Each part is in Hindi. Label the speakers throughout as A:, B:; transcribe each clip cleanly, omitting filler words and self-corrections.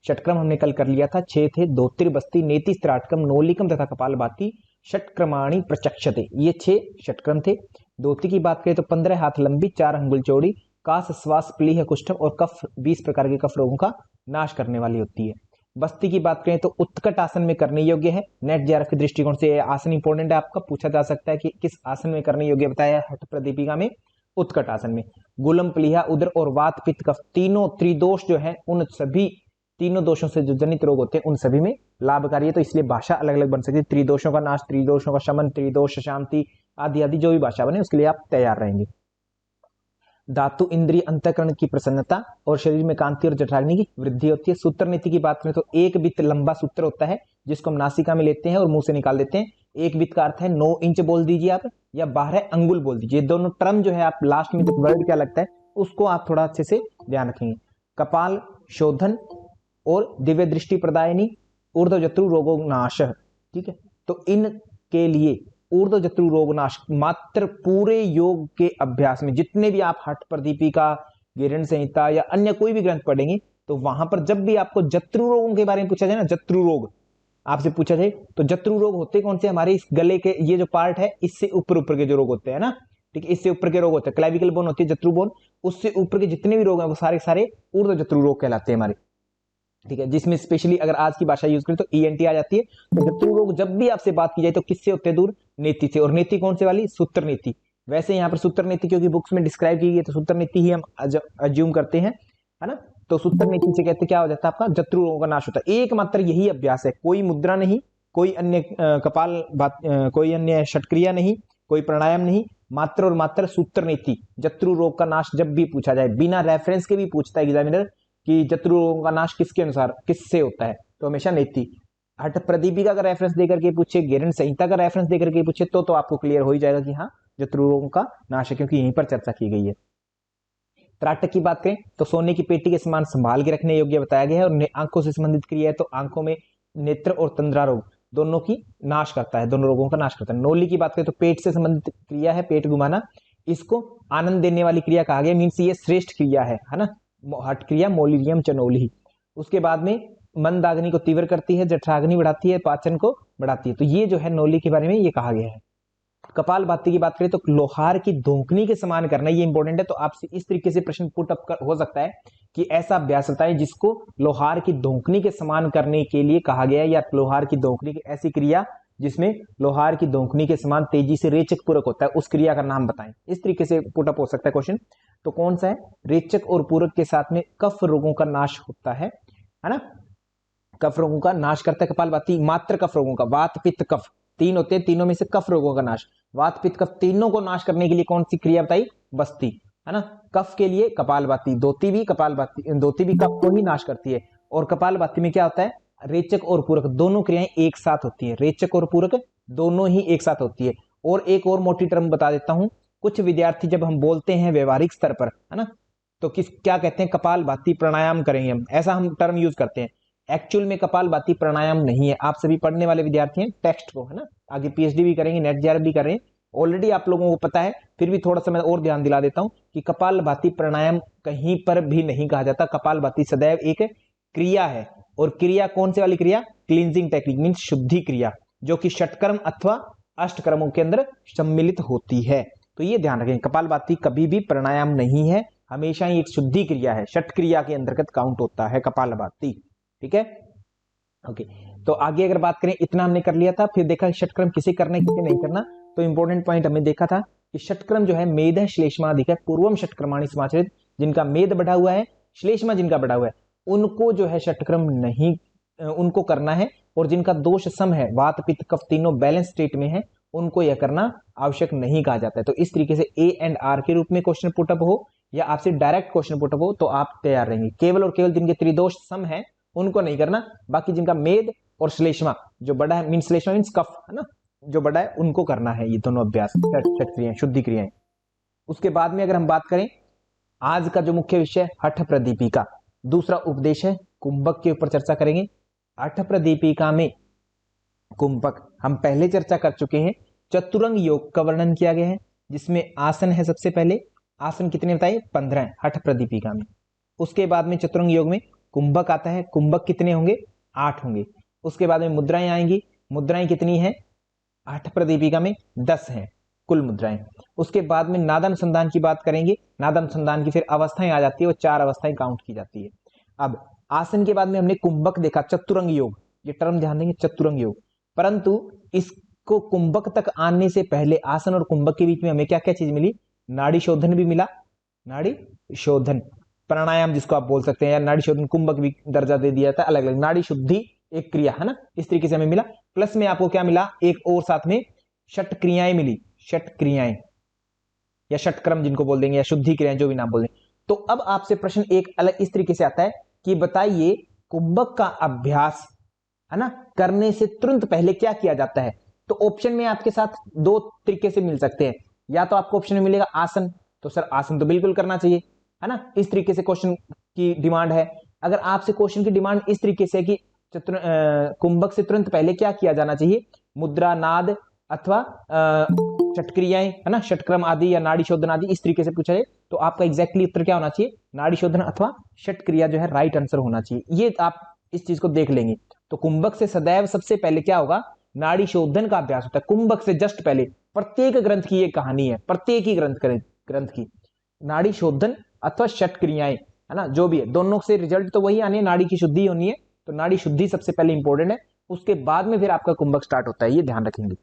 A: षटक्रम हमने कल कर लिया था, 6 थे। धोतिर, बस्ती, नेति, स्त्राटकम, नोलिकम तथा कपालभाति षटक्रमाणि प्रचक्षते, ये 6 षटक्रम थे। धोती की बात करें तो 15 हाथ लंबी, 4 अंगुल चौड़ी, कास, श्वास, प्लीह, कुष्ठम और कफ 20 प्रकार के कफ रोगों का नाश करने वाली होती है। बस्ती की बात करें तो उत्कट आसन में करने योग्य है। नेट जेआरएफ के दृष्टिकोण से यह आसन इंपॉर्टेंट है, आपका पूछा जा सकता है कि किस आसन में करने योग्य बताया हठ प्रदीपिका में, उत्कट आसन में। गुलम, प्लीहा, उदर और वात, पित्त, कफ तीनों त्रिदोष जो है, उन सभी तीनों दोषों से जो जनित रोग होते हैं उन सभी में लाभकारी है। तो इसलिए भाषा अलग अलग बन सकती है, त्रिदोषों का नाश, त्रिदोषों का शमन, त्रिदोष शांति आदि आदि जो भी भाषा बने उसके लिए आप तैयार रहेंगे। धातु, इंद्रिय, अंतःकरण की प्रसन्नता और शरीर में कांति और जठराग्नि की वृद्धि होती है। सूत्र नीति की बात करें तो एक वित्त लंबा सूत्र होता है जिसको हम नासिका में लेते हैं और मुंह से निकाल देते हैं। एक वित्त का अर्थ है 9 इंच बोल दीजिए आप, या 12 अंगुल बोल दीजिए। दोनों टर्म जो है आप लास्ट में जो वर्ड क्या लगता है उसको आप थोड़ा अच्छे से ध्यान रखेंगे। कपाल शोधन और दिव्य दृष्टि प्रदायनी, ऊर्ध्व जत्रु रोगो नाश, ठीक है। तो इनके लिए ऊर्ध्व जत्रु रोग नाश मात्र पूरे योग के अभ्यास में, जितने भी आप हठ प्रदीपिका, गिरण संहिता या अन्य कोई भी ग्रंथ पढ़ेंगे तो वहां पर जब भी आपको जत्रु रोगों के बारे में पूछा जाए ना, जत्रु रोग आपसे पूछा जाए तो जत्रु रोग होते कौन से, हमारे इस गले के ये जो पार्ट है इससे ऊपर ऊपर के जो रोग होते हैं ना, ठीक है, इससे ऊपर के रोग होते हैं। क्लाविकल बोन होती है जत्रु बोन, उससे ऊपर के जितने भी रोग हैं वो सारे सारे ऊर्ध्व जत्रु रोग कहलाते हैं हमारे, ठीक है। जिसमें स्पेशली अगर आज की भाषा यूज करें तो ईएनटी आ जाती है। तो जत्रु रोग जब भी आपसे बात की जाए तो किससे होते हैं दूर, नेति से। और नेति कौन से वाली, सूत्र नीति। वैसे यहाँ पर सूत्र नीति क्योंकि बुक्स में डिस्क्राइब की गई है तो सूत्र नीति ही हम अज्यूम करते हैं, है ना। तो सूत्र नीति से कहते क्या हो जाता है, आपका जत्रु रोगों का नाश होता है। एकमात्र यही अभ्यास है, कोई मुद्रा नहीं, कोई अन्य कपाल कोई अन्य षटक्रिया नहीं, कोई प्राणायाम नहीं, मात्र और मात्र सूत्र नीति। जत्रु रोग का नाश जब भी पूछा जाए, बिना रेफरेंस के भी पूछता है एग्जामिनर कि जत्रु रोगों का नाश किसके अनुसार किससे होता है, तो हमेशा नेति। हठ प्रदीपिका का रेफरेंस देकर के पूछे, गिरण संहिता का रेफरेंस देकर के पूछे तो आपको क्लियर हो ही जाएगा कि हाँ जत्रु रोगों का नाश है, क्योंकि यहीं पर चर्चा की गई है। त्राटक की बात करें तो सोने की पेटी के समान संभाल के रखने योग्य बताया गया है। और आंखों से संबंधित क्रिया है तो आंखों में नेत्र और तंद्रा रोग दोनों की नाश करता है, दोनों रोगों का नाश करता है। नोली की बात करें तो पेट से संबंधित क्रिया है, पेट घुमाना, इसको आनंद देने वाली क्रिया कहा गया, मीन्स ये श्रेष्ठ क्रिया है ना, हठ क्रिया मोलिरियम चनोली। उसके बाद में मंदाग्नि को तीव्र करती है, जठराग्नि बढ़ाती है, पाचन को बढ़ाती है। तो ये जो है नोली के बारे में ये कहा गया है। कपाल भाती की बात करें तो लोहार की धोकनी के समान करना, ये इंपॉर्टेंट है। तो आपसे इस तरीके से प्रश्न पुट अप हो सकता है कि ऐसा अभ्यास होता है जिसको लोहार की धोकनी के समान करने के लिए कहा गया है, या लोहार की धोकनी की ऐसी क्रिया जिसमें लोहार की धोकनी के समान तेजी से रेचक पूरक होता है, उस क्रिया का नाम बताएं। इस तरीके से पुट अप हो सकता है क्वेश्चन। तो कौन सा है, रेचक और पूरक के साथ में कफ रोगों का नाश होता है ना, कफ रोगों का नाश करता है कपालभाति। मात्र कफ रोगों का, वात पित्त कफ तीन होते हैं, तीनों में से कफ रोगों का नाश, वात पित्त कफ तीनों को नाश करने के लिए कौन सी क्रिया बताई, बस्ती, है ना। कफ के लिए कपालभाति, धोती भी कफ को ही नाश करती है। और कपालभाति में क्या होता है, रेचक और पूरक दोनों क्रियाएं एक साथ होती है, रेचक और पूरक दोनों ही एक साथ होती है। और एक और मोटी टर्म बता देता हूं, कुछ विद्यार्थी जब हम बोलते हैं व्यवहारिक स्तर पर, है ना, तो क्या कहते हैं, कपालभाति प्राणायाम करेंगे हम, ऐसा हम टर्म यूज करते हैं। एक्चुअल में कपालभाति प्राणायाम नहीं है। आप सभी पढ़ने वाले विद्यार्थी हैं टेक्स्ट को, है ना, आगे पीएचडी भी करेंगे, नेट जेआरएफ भी करें, ऑलरेडी आप लोगों को पता है, फिर भी थोड़ा सा मैं और ध्यान दिला देता हूं कि कपालभाति प्राणायाम कहीं पर भी नहीं कहा जाता। कपालभाति सदैव एक क्रिया है, और क्रिया कौन से वाली क्रिया, क्लींजिंग टेक्निक मीन्स शुद्धि क्रिया, जो कि षटकर्म अथवा अष्टकर्मों के अंदर सम्मिलित होती है। तो ये ध्यान रखें, कपालभाति कभी भी प्राणायाम नहीं है, हमेशा ही एक शुद्धि क्रिया है, षट क्रिया के अंतर्गत काउंट होता है कपालभाति, ठीक है। ओके, तो आगे अगर बात करें, इतना हमने कर लिया था, फिर देखा षटक्रम किसे करना है किसे नहीं करना। तो इंपॉर्टेंट पॉइंट हमने देखा था कि षटक्रम जो है मेद श्लेष्मा अधिक है, पूर्वम षटक्रमाणि समाचरित, जिनका मेद बढ़ा हुआ है, श्लेष्मा जिनका बढ़ा हुआ है, उनको जो है षटक्रम नहीं उनको करना है। और जिनका दोष सम है, वात पित्त कफ तीनों बैलेंस स्टेट में है, उनको यह करना आवश्यक नहीं कहा जाता है। तो इस तरीके से ए एंड आर के रूप में क्वेश्चन पुटअप हो या आपसे डायरेक्ट क्वेश्चन पुटअप हो तो आप तैयार रहेंगे। केवल और केवल जिनके त्रिदोष सम है उनको नहीं करना, बाकी जिनका मेद और श्लेष्मा जो बड़ा है, मीन्स श्लेष्मा मीन्स कफ, है ना, जो बड़ा है उनको करना है ये दोनों अभ्यास, क्रियाएं, शुद्धि क्रियाएं। उसके बाद में अगर हम बात करें, आज का जो मुख्य विषय हठ प्रदीपिका, दूसरा उपदेश है, कुंभक के ऊपर चर्चा करेंगे। हठ प्रदीपिका में कुंभक हम पहले चर्चा कर चुके हैं। चतुरंग योग का वर्णन किया गया है, जिसमें आसन है सबसे पहले, आसन कितने बताए, 15 हठ प्रदीपिका में। उसके बाद में चतुरंग योग में कुंभक आता है, कुंभक कितने होंगे, 8 होंगे। उसके बाद में मुद्राएं आएंगी, मुद्राएं कितनी है, हठ प्रदीपिका में 10 हैं कुल मुद्राएं। उसके बाद में नादानुसंधान की बात करेंगे, नादानुसंधान की फिर अवस्थाएं आ जाती है, वो 4 अवस्थाएं काउंट की जाती है। अब आसन के बाद में हमने कुंभक देखा, चतुरंग योग, ये टर्म ध्यान देंगे, चतुरंग योग। परंतु इसको कुंभक तक आने से पहले आसन और कुंभक के बीच में हमें क्या क्या चीज मिली, नाड़ी शोधन भी मिला, नाड़ी शोधन, प्राणायाम जिसको आप बोल सकते हैं, या नाड़ी शोधन कुंभक भी दर्जा दे दिया था, अलग अलग नाड़ी शुद्धि एक क्रिया है ना, इस तरीके से हमें मिला। प्लस में आपको क्या मिला, एक और साथ में षट क्रियाएं मिली, षट क्रियाएं या षटक्रम जिनको बोल देंगे, या शुद्धि क्रियाएं, जो भी नाम बोल देंगे। तो अब आपसे प्रश्न एक अलग इस तरीके से आता है कि बताइए कुंभक का अभ्यास है ना करने से तुरंत पहले क्या किया जाता है। तो ऑप्शन में आपके साथ 2 तरीके से मिल सकते हैं, या तो आपको ऑप्शन में मिलेगा आसन, तो सर आसन तो बिल्कुल करना चाहिए है ना, इस तरीके से क्वेश्चन की डिमांड है। अगर आपसे क्वेश्चन की डिमांड इस तरीके से कि कुंभक से तुरंत पहले क्या किया जाना चाहिए, मुद्रा, नाद अथवा षटक्रियाएं है ना, षटक्रम आदि या नाड़ी शोधन आदि, इस तरीके से पूछा जाए तो आपका एग्जैक्टली उत्तर क्या होना चाहिए, नाड़ी शोधन अथवा षटक्रिया जो है राइट आंसर होना चाहिए। ये आप इस चीज को देख लेंगे। तो कुंभक से सदैव सबसे पहले क्या होगा, नाड़ी शोधन का अभ्यास होता है। कुंभक से जस्ट पहले प्रत्येक ग्रंथ की ये कहानी है, प्रत्येक ही ग्रंथ की नाड़ी शोधन अथवा षट क्रियाएं है ना, जो भी है दोनों से रिजल्ट तो वही आनी है, नाड़ी की शुद्धि होनी है, तो नाड़ी शुद्धि सबसे पहले इंपॉर्टेंट है, उसके बाद में फिर आपका कुंभक स्टार्ट होता है, ये ध्यान रखेंगे,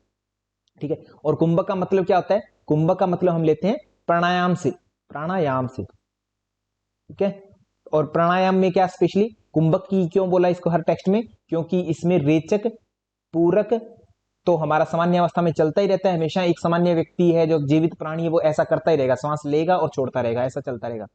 A: ठीक है। और कुंभक का मतलब क्या होता है, कुंभक का मतलब हम लेते हैं प्राणायाम से, प्राणायाम से, ठीक है। और प्राणायाम में क्या स्पेशली कुंभक की क्यों बोला इसको हर टेक्स्ट में, क्योंकि इसमें रेचक पूरक तो हमारा सामान्य अवस्था में चलता ही रहता है हमेशा, एक सामान्य व्यक्ति है जो जीवित प्राणी है वो ऐसा करता ही रहेगा, सांस लेगा और छोड़ता रहेगा, ऐसा चलता रहेगा।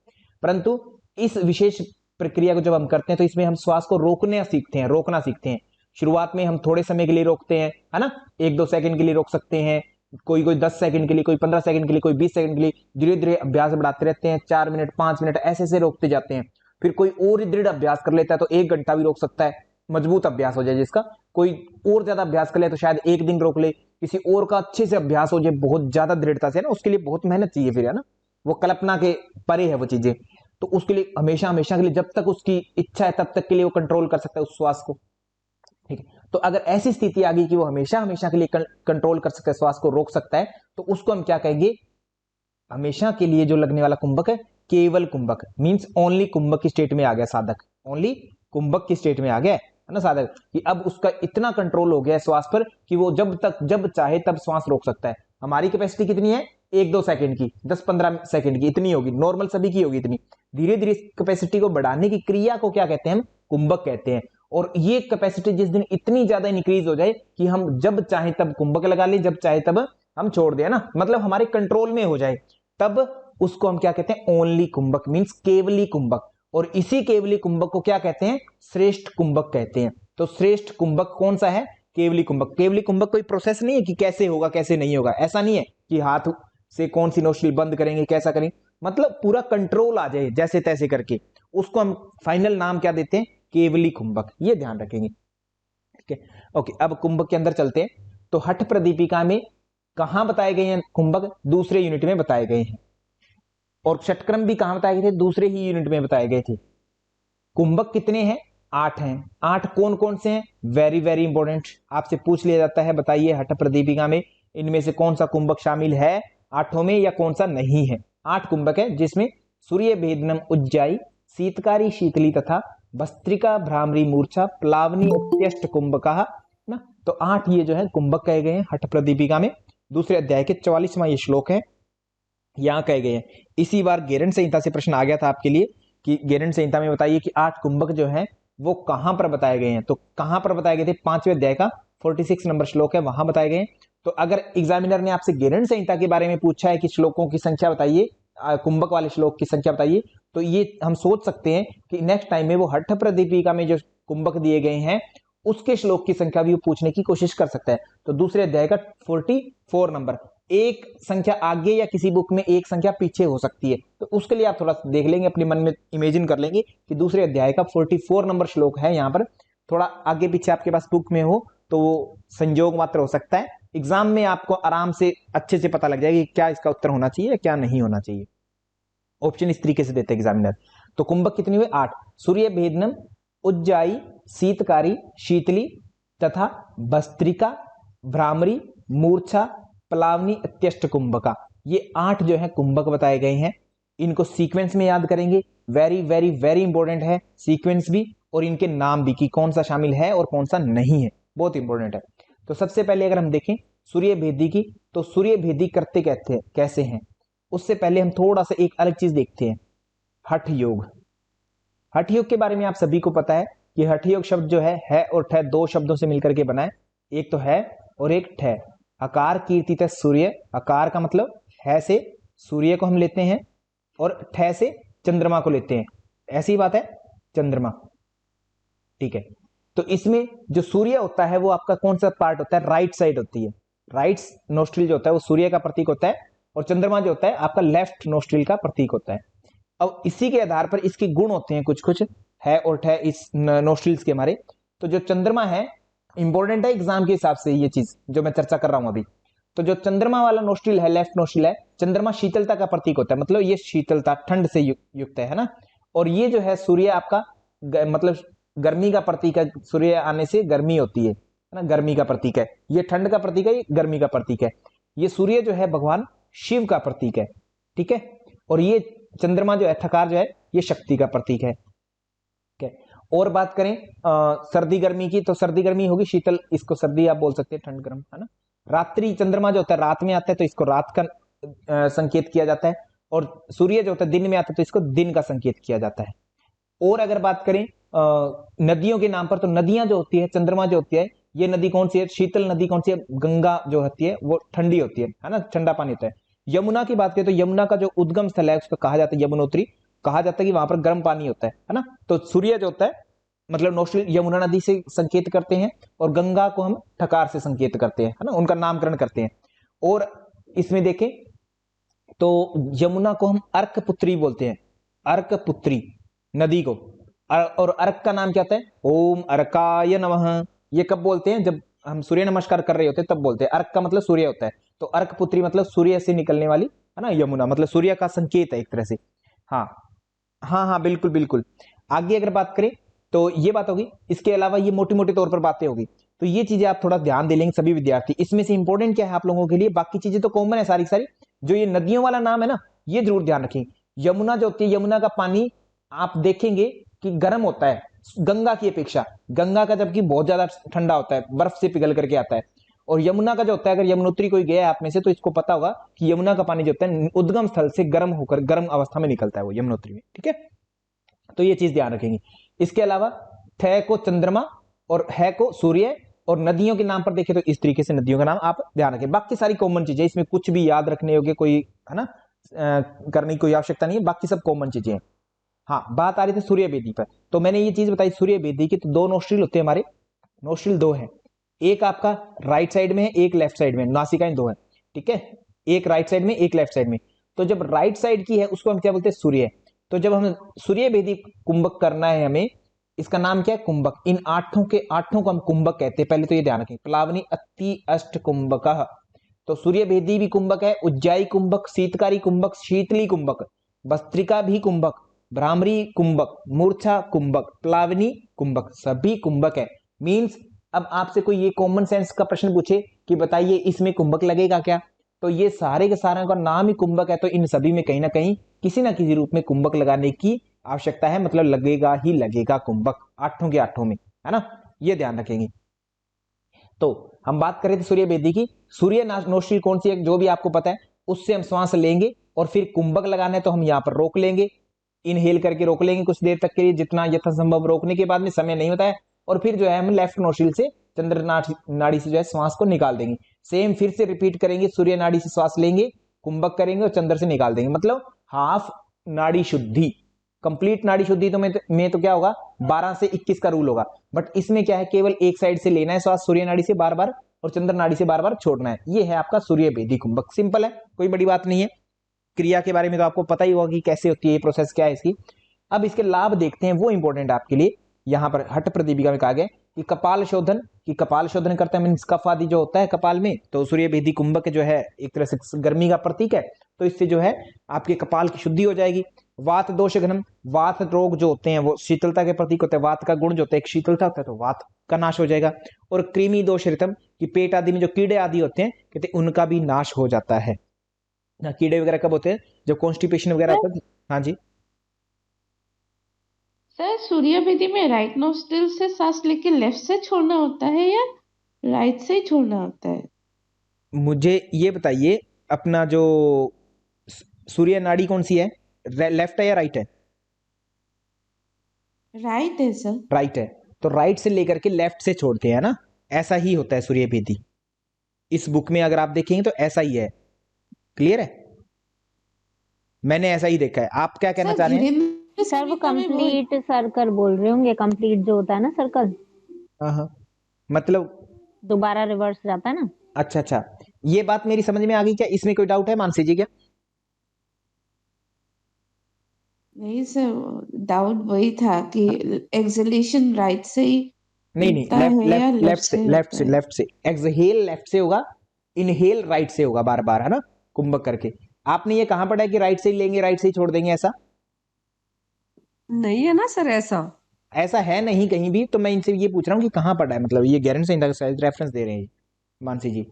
A: परंतु इस विशेष प्रक्रिया को जब हम करते हैं तो इसमें हम श्वास को रोकना सीखते हैं, रोकना सीखते हैं। शुरुआत में हम थोड़े समय के लिए रोकते हैं है ना, 1-2 सेकंड के लिए रोक सकते हैं, कोई 10 सेकंड के लिए, कोई 15 सेकंड के लिए, कोई 20 सेकंड के लिए, धीरे धीरे अभ्यास बढ़ाते रहते हैं, 4 मिनट 5 मिनट ऐसे ऐसे रोकते जाते हैं। फिर कोई और दृढ़ अभ्यास कर लेता है तो 1 घंटा भी रोक सकता है, मजबूत अभ्यास हो जाए जिसका। कोई और ज्यादा अभ्यास कर ले तो शायद 1 दिन रोक ले, किसी और का अच्छे से अभ्यास हो जाए बहुत ज्यादा दृढ़ता से ना, उसके लिए बहुत मेहनत चाहिए फिर है ना, वो कल्पना के परे है वो चीजें। तो उसके लिए हमेशा हमेशा के लिए जब तक उसकी इच्छा है तब तक के लिए वो कंट्रोल कर सकता है उस श्वास को, ठीक है। तो अगर ऐसी स्थिति आ गई कि वो हमेशा हमेशा के लिए कंट्रोल कर सकता है, श्वास को रोक सकता है, तो उसको हम क्या कहेंगे, हमेशा के लिए जो लगने वाला कुंभक है, केवल कुंभक, मींस ओनली कुंभक की स्टेट में आ गया साधक, ओनली कुंभक की स्टेट में आ गया है ना साधक, कि अब उसका इतना कंट्रोल हो गया है श्वास पर कि वो जब चाहे तब श्वास रोक सकता है। हमारी कैपेसिटी कितनी है, 1-2 सेकंड की, 10-15 सेकंड की, इतनी होगी, नॉर्मल सभी की होगी इतनी। धीरे धीरे कैपेसिटी को बढ़ाने की क्रिया को क्या कहते हैं, हम कुंभक कहते हैं। और ये कैपेसिटी जिस दिन इतनी ज्यादा इंक्रीज हो जाए कि हम जब चाहे तब कुंभक लगा ले, जब चाहे तब हम छोड़ दें ना, मतलब हमारे कंट्रोल में हो जाए, तब उसको हम क्या कहते हैं, ओनली कुंभक, मींस केवली कुंभक। और इसी केवली कुंभक को क्या कहते हैं, श्रेष्ठ कुंभक कहते हैं। तो श्रेष्ठ कुंभक कौन सा है, केवली कुंभक। केवली कुंभक कोई प्रोसेस नहीं है कि कैसे होगा कैसे नहीं होगा, ऐसा नहीं है कि हाथ से कौन सी नोस्ट्रिल बंद करेंगे कैसा करेंगे, मतलब पूरा कंट्रोल आ जाए जैसे तैसे करके, उसको हम फाइनल नाम क्या देते हैं, केवली कुंभक, ये ध्यान रखेंगे, ठीक है। ओके, अब कुंभक के अंदर चलते हैं। तो हठ प्रदीपिका में कहां बताए गए हैं कुंभक, दूसरे यूनिट में बताए गए हैं। और षटक्रम भी कहां बताए गए थे, दूसरे ही यूनिट में बताए गए थे। कुंभक कितने हैं, 8 हैं। 8 कौन कौन से हैं, वेरी वेरी इंपॉर्टेंट, आपसे पूछ लिया जाता है, बताइए हठ प्रदीपिका में इनमें से कौन सा कुंभक शामिल है 8 में, या कौन सा नहीं है। 8 कुंभक है, जिसमें सूर्य भेदनम उज्जाई, शीतकारी शीतली तथा भस्त्रिका भ्रामरी मूर्छा प्लावनी अत्यष्ट कुंभका ना। तो 8 ये जो है कुंभक कहे गए हैं हठ प्रदीपिका में। दूसरे अध्याय के 44वां ये श्लोक है, यहां कहे गए हैं। इसी बार गेरंड संहिता से प्रश्न आ गया था आपके लिए कि गेरंड संहिता में बताइए कि 8 कुंभक जो है वो कहां पर बताए गए हैं। तो कहां पर बताए गए थे, 5वें अध्याय का 46 नंबर श्लोक है, वहां बताए गए हैं। तो अगर एग्जामिनर ने आपसे गेरंड संहिता के बारे में पूछा है कि श्लोकों की संख्या बताइए, कुंभक वाले श्लोक की संख्या बताइए, तो ये हम सोच सकते हैं कि नेक्स्ट टाइम में वो हठ प्रदीपिका में जो कुंभक दिए गए हैं उसके श्लोक की संख्या भी वो पूछने की कोशिश कर सकता है। तो दूसरे अध्याय का 44 नंबर, एक संख्या आगे या किसी बुक में एक संख्या पीछे हो सकती है, तो उसके लिए आप थोड़ा देख लेंगे, अपने मन में इमेजिन कर लेंगे कि दूसरे अध्याय का 44 नंबर श्लोक है, यहाँ पर थोड़ा आगे पीछे आपके पास बुक में हो तो वो संयोग मात्र हो सकता है। एग्जाम में आपको आराम से अच्छे से पता लग जाएगा कि क्या इसका उत्तर होना चाहिए या क्या नहीं होना चाहिए। ऑप्शन इस तरीके से देते हैं एग्जामिनर। तो कुंभक कितनी हुए? 8। सूर्य भेदनम, उज्जाई, शीतकारी, शीतली तथा भस्त्रिका, भ्रामरी, मूर्छा, प्लावनी, अत्यष्ट कुंभका, ये 8 जो है कुंभक बताए गए हैं। इनको सीक्वेंस में याद करेंगे, वेरी वेरी वेरी इंपॉर्टेंट है सीक्वेंस भी और इनके नाम भी कि कौन सा शामिल है और कौन सा नहीं है, बहुत इंपॉर्टेंट है। तो सबसे पहले अगर हम देखें सूर्य भेदी की, तो सूर्य भेदी करते कहते हैं कैसे हैं, उससे पहले हम थोड़ा सा एक अलग चीज देखते हैं, हठ योग। हठ योग के बारे में आप सभी को पता है कि हठ योग शब्द जो है और ठह दो शब्दों से मिलकर के बना है, एक तो है और एक ठह। अकार कीर्तित सूर्य, अकार का मतलब है से सूर्य को हम लेते हैं और ठह से चंद्रमा को लेते हैं, ऐसी बात है, चंद्रमा, ठीक है। तो इसमें जो सूर्य होता है वो आपका कौन सा पार्ट होता है? राइट साइड होती है, राइट नोस्ट्रिल जो होता है वो सूर्य का प्रतीक होता है और चंद्रमा जो होता है आपका लेफ्ट नोस्ट्रिल का प्रतीक होता है। अब इसी के आधार पर इसके गुण होते हैं कुछ कुछ, है और ठह इस नोस्ट्रिल्स के हमारे। तो जो चंद्रमा है, इंपॉर्टेंट है एग्जाम के हिसाब से ये चीज जो मैं चर्चा कर रहा हूं अभी। तो जो चंद्रमा वाला नोस्ट्रिल है, लेफ्ट नोस्ट्रिल है, चंद्रमा शीतलता का प्रतीक होता है, मतलब ये शीतलता ठंड से युक्त है ना। और ये जो है सूर्य आपका मतलब गर्मी का प्रतीक है, सूर्य आने से गर्मी होती है ना, गर्मी का प्रतीक है। ये ठंड का प्रतीक है, ये गर्मी का प्रतीक है। ये सूर्य जो है भगवान शिव का प्रतीक है, ठीक है। और ये चंद्रमा जो है, थकार जो है, ये शक्ति का प्रतीक है, ठीक है। और बात करें सर्दी गर्मी की, तो सर्दी गर्मी होगी शीतल, इसको सर्दी आप बोल सकते हैं, ठंड गर्म, है ना। रात्रि चंद्रमा जो होता है रात में आता है तो इसको रात का संकेत किया जाता है, और सूर्य जो होता है दिन में आता है तो इसको दिन का संकेत किया जाता है। और अगर बात करें नदियों के नाम पर, तो नदियां जो होती है, चंद्रमा जो होती है, ये नदी कौन सी है? शीतल नदी कौन सी है? गंगा जो होती है वो ठंडी होती है ना, ठंडा पानी होता है। यमुना की बात करें तो यमुना का जो उद्गम स्थल है उसको कहा जाता है यमुनोत्री, कहा जाता है कि वहां पर गर्म पानी होता है ना। तो सूर्य जो होता है मतलब नोस्ट्रिल यमुना नदी से संकेत करते हैं, और गंगा को हम ठकार से संकेत करते हैं, है ना, उनका नामकरण करते हैं। और इसमें देखें तो यमुना को हम अर्क पुत्री बोलते हैं, अर्क पुत्री नदी को। और अर्क का नाम क्या होता है? ओम अर्काय नमः। ये कब बोलते हैं? जब हम सूर्य नमस्कार कर रहे होते हैं तब बोलते हैं। अर्क का मतलब सूर्य होता है, तो अर्क पुत्री मतलब सूर्य से निकलने वाली, है ना, यमुना मतलब सूर्य का संकेत है एक तरह से। हाँ हाँ हाँ, बिल्कुल बिल्कुल। आगे अगर बात करें तो ये बात होगी, इसके अलावा ये मोटी मोटी तौर पर बातें होगी, तो ये चीजें आप थोड़ा ध्यान दे लेंगे सभी विद्यार्थी। इसमें से इंपॉर्टेंट क्या है आप लोगों के लिए, बाकी चीजें तो कॉमन है सारी सारी, जो ये नदियों वाला नाम है ना, ये जरूर ध्यान रखें। यमुना जो होती है, यमुना का पानी आप देखेंगे कि गर्म होता है गंगा की अपेक्षा, गंगा का जबकि बहुत ज्यादा ठंडा होता है, बर्फ से पिघल करके आता है। और यमुना का जो होता है, अगर यमुनोत्री कोई गया है आप में से तो इसको पता होगा कि यमुना का पानी जो होता है उद्गम स्थल से गर्म होकर गर्म अवस्था में निकलता है वो यमुनोत्री में, ठीक है। तो ये चीज ध्यान रखेंगे। इसके अलावा थ को चंद्रमा और है को सूर्य, और नदियों के नाम पर देखें तो इस तरीके से नदियों का नाम आप ध्यान रखें। बाकी सारी कॉमन चीजें, इसमें कुछ भी याद रखने योग्य कोई, है ना, करने की कोई आवश्यकता नहीं है, बाकी सब कॉमन चीजें हैं। हाँ, बात आ रही थी सूर्य वेदी पर, तो मैंने ये चीज बताई सूर्य वेदी की, तो 2 नोस्ट्रिल होते हैं हमारे, नोस्ट्रिल 2 है, एक आपका राइट साइड में है, एक लेफ्ट साइड में, नासिकाएं 2 है, ठीक है, एक राइट साइड में एक लेफ्ट साइड में। तो जब राइट साइड की है उसको हम क्या बोलते हैं? सूर्य। तो जब हम सूर्य वेदी कुंभक करना है हमें, इसका नाम क्या है? कुंभक। इन 8 के 8 को हम कुंभक कहते हैं, पहले तो ये ध्यान रखें। प्लावनी अति अष्ट कुंभक, तो सूर्य भेदी भी कुंभक है, उज्जाई कुंभक, शीतकारी कुंभक, शीतली कुंभक, भस्त्रिका भी कुंभक, भ्रामरी कुंभक, मूर्छा कुंभक, प्लावनी कुंभक, सभी कुंभक है। मींस अब आपसे कोई ये कॉमन सेंस का प्रश्न पूछे कि बताइए इसमें कुंभक लगेगा क्या, तो ये सारे के सारे का नाम ही कुंभक है, तो इन सभी में कहीं ना कहीं किसी ना किसी रूप में कुंभक लगाने की आवश्यकता है, मतलब लगेगा ही लगेगा कुंभक 8 के 8 में, है ना, ये ध्यान रखेंगे। तो हम बात करें थे सूर्य वेदी की, सूर्य नोस्ट्रिल कौन सी है जो भी आपको पता है, उससे हम श्वास लेंगे और फिर कुंभक लगाना है तो हम यहाँ पर रोक लेंगे, इनहेल करके रोक लेंगे कुछ देर तक के लिए, जितना यथासंभव रोकने के बाद में समय नहीं होता है, और फिर जो है हम लेफ्ट नोस्ट्रिल से चंद्र नाड़ी से जो है श्वास को निकाल देंगे। सेम फिर से रिपीट करेंगे, सूर्य नाड़ी से श्वास लेंगे, कुंभक करेंगे और चंद्र से निकाल देंगे, मतलब हाफ नाड़ी शुद्धि। कंप्लीट नाड़ी शुद्धि तो में तो क्या होगा 12 से 21 का रूल होगा, बट इसमें क्या है केवल एक साइड से लेना है श्वास, सूर्य नाड़ी से बार बार और चंद्र नाड़ी से बार बार छोड़ना है। ये है आपका सूर्य वेदी कुंभक, सिंपल है, कोई बड़ी बात नहीं है। क्रिया के बारे में तो आपको पता ही होगा कि कैसे होती है ये प्रोसेस, क्या है इसकी। अब इसके लाभ देखते हैं, वो इंपॉर्टेंट आपके लिए। यहां पर हठ प्रदीपिका में कहा गया कि कपाल शोधन करते हैं, मीन्स कफ आदि जो होता है कपाल में, तो सूर्य भेदी कुंभक जो है एक तरह से गर्मी का प्रतीक है, तो इससे जो है आपके कपाल की शुद्धि हो जाएगी। वात दोष घनम, वात रोग जो होते हैं वो शीतलता के प्रतीक होते हैं, वात का गुण जो होता है एक शीतलता होता है, तो वात का नाश हो जाएगा। और कृमि दोष रितम, कि पेट आदि में जो कीड़े आदि होते हैं कहते हैं उनका भी नाश हो जाता है ना। कीड़े वगैरह कब होते हैं? जब कॉन्स्टिपेशन वगैरह
B: सर
A: होता है। हाँ जी।
B: सर सूर्य विधि में राइट नोस्ट्रिल से सांस लेके लेफ्ट से छोड़ना होता है या राइट से ही छोड़ना होता है?
A: मुझे ये बताइए, अपना जो सूर्य नाड़ी कौन सी है, लेफ्ट है या राइट है?
B: राइट है सर।
A: राइट है, तो राइट से लेकर के लेफ्ट से छोड़ते हैं ना, ऐसा ही होता है सूर्य भेदी। इस बुक में अगर आप देखेंगे तो ऐसा ही है। क्लियर है? मैंने ऐसा ही देखा है। आप क्या कहना
B: सर
A: चाह रहे हैं?
B: धीरेन्द्र
C: सर वो
B: संहिता में वो
C: कंप्लीट सर्कल बोल रहे होंगे, कंप्लीट जो होता है ना सर्कल,
A: हाँ हाँ, मतलब
C: दोबारा रिवर्स जाता है ना।
A: अच्छा अच्छा, ये बात मेरी समझ में आ गई। क्या इसमें कोई डाउट है मानसी जी क्या?
B: नहीं सर, डाउट वही था कि एक्सलेशन राइट से ही
A: नहीं नहीं,
B: होता
A: लेफ्ट
B: है या
A: लेफ्ट
B: लेफ्ट
A: लेफ्ट से
B: से
A: लेफ्ट
B: होता
A: से
B: है?
A: लेफ्ट से। एक्सहेल लेफ्ट से होगा, इनहेल राइट से होगा, बार बार, है ना, कुंभक करके। आपने ये कहां पढ़ा है कि राइट से ही लेंगे राइट से ही छोड़ देंगे? ऐसा
D: नहीं है ना सर ऐसा।
A: ऐसा है नहीं कहीं भी, तो मैं इनसे ये पूछ रहा हूँ कि कहाँ पढ़ा है, मतलब ये गारंटी से रेफरेंस दे रहे हैं मानसी जी।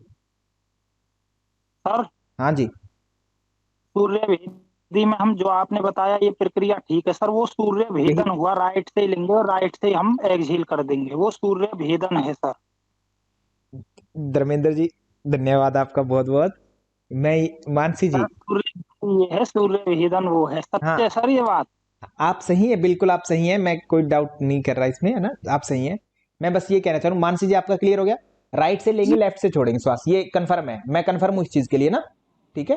E: सर
A: हाँ जी।
E: सूर्य भेदी में हम जो आपने बताया ये प्रक्रिया ठीक है सर, वो सूर्य
A: यही
E: भेदन हुआ, राइट से ही लेंगे और राइट से ही हम एक्सहेल कर देंगे, वो सूर्य भेदन है सर।
A: धर्मेंद्र जी, धन्यवाद आपका बहुत बहुत। मैं मानसी जी,
E: सर सूर्य ये है, सूर्य भेदन वो है,
A: हाँ
E: सत्य है सर ये बात।
A: आप सही है, बिल्कुल आप सही है, मैं कोई डाउट नहीं कर रहा इसमें, है ना, आप सही है। मैं बस ये कहना चाह रहा हूँ, मानसी जी आपका क्लियर हो गया? राइट से लेंगे लेफ्ट से छोड़ेंगे श्वास, ये कंफर्म है? मैं कंफर्म हूँ इस चीज के लिए ना, ठीक है,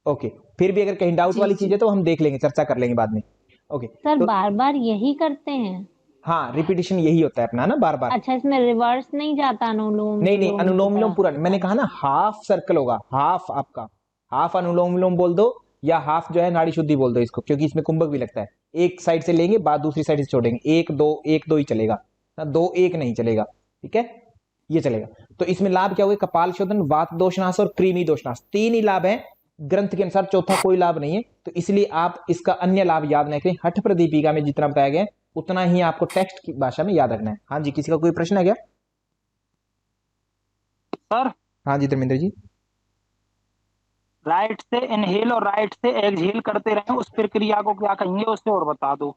A: ओके। फिर भी अगर कहीं डाउट
D: जी
A: वाली चीज
D: जी।
A: है तो हम देख लेंगे, चर्चा कर लेंगे बाद में। ओके।
C: सर
A: तो
C: बार बार यही करते हैं?
A: हाँ, रिपीटिशन यही होता है अपना ना, बार बार।
C: अच्छा, इसमें रिवर्स नहीं जाता अनुलोम
A: नहीं नहीं,
C: विलोम की
A: अनुलोम विलोम
C: तरह?
A: पूरा नहीं। मैंने कहा ना
C: अच्छा
A: हाफ सर्कल होगा, हाफ आपका, हाफ अनुलोम विलोम बोल दो, या हाफ जो है नाड़ी शुद्धि बोल दो इसको, क्योंकि इसमें कुंभक भी लगता है। एक साइड से लेंगे, बाद दूसरी साइड से छोड़ेंगे, एक दो ही चलेगा ना, दो एक नहीं चलेगा, ठीक है, ये चलेगा। तो इसमें लाभ क्या हुए? कपाल शोधन, वात दोषनाश और कृमि दोषनाश, तीन ही लाभ है ग्रंथ के अनुसार, चौथा कोई लाभ नहीं है। तो इसलिए आप इसका अन्य लाभ याद नहीं करें, हठ प्रदीपिका में जितना बताया गया है उतना ही आपको टेक्स्ट की भाषा में याद रखना है। हाँ जी, किसी का कोई प्रश्न है क्या?
E: सर
A: हाँ जी धर्मेंद्र जी।
E: राइट से इनहेल और राइट से एक्सहेल करते रहे, उस प्रक्रिया को क्या कहेंगे उससे और बता दो।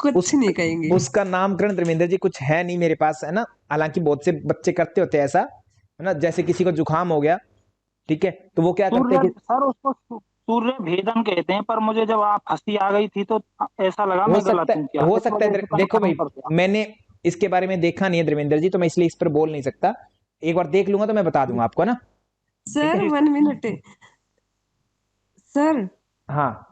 D: कुछ
A: उस
D: नहीं कहेंगे।
A: उसका नामकरण धर्मेंद्र जी कुछ है नहीं मेरे पास, है ना, हालांकि बहुत से बच्चे करते होते हैं ऐसा, है ना, जैसे किसी को जुकाम हो गया, ठीक है, तो वो क्या करते
E: सूर्य
A: हैं कि
E: सर उसको सूर्य भेदन कहते हैं, पर मुझे जब आप हंसी आ गई थी तो ऐसा लगा
A: हो
E: मैं
A: सकता
E: गलत हूँ
A: है,
E: क्या,
A: हो
E: इस
A: सकता
E: वजह
A: है
E: से
A: देखो
E: कंफर्म
A: भाई,
E: कर दिया।
A: मैंने इसके बारे में देखा नहीं है धर्मेंद्र जी, तो मैं इसलिए इस पर बोल नहीं सकता। एक बार देख लूंगा तो मैं बता दूंगा आपको, है ना, ठीक
D: सर
A: है।
D: 1 मिनट। सर
A: हाँ,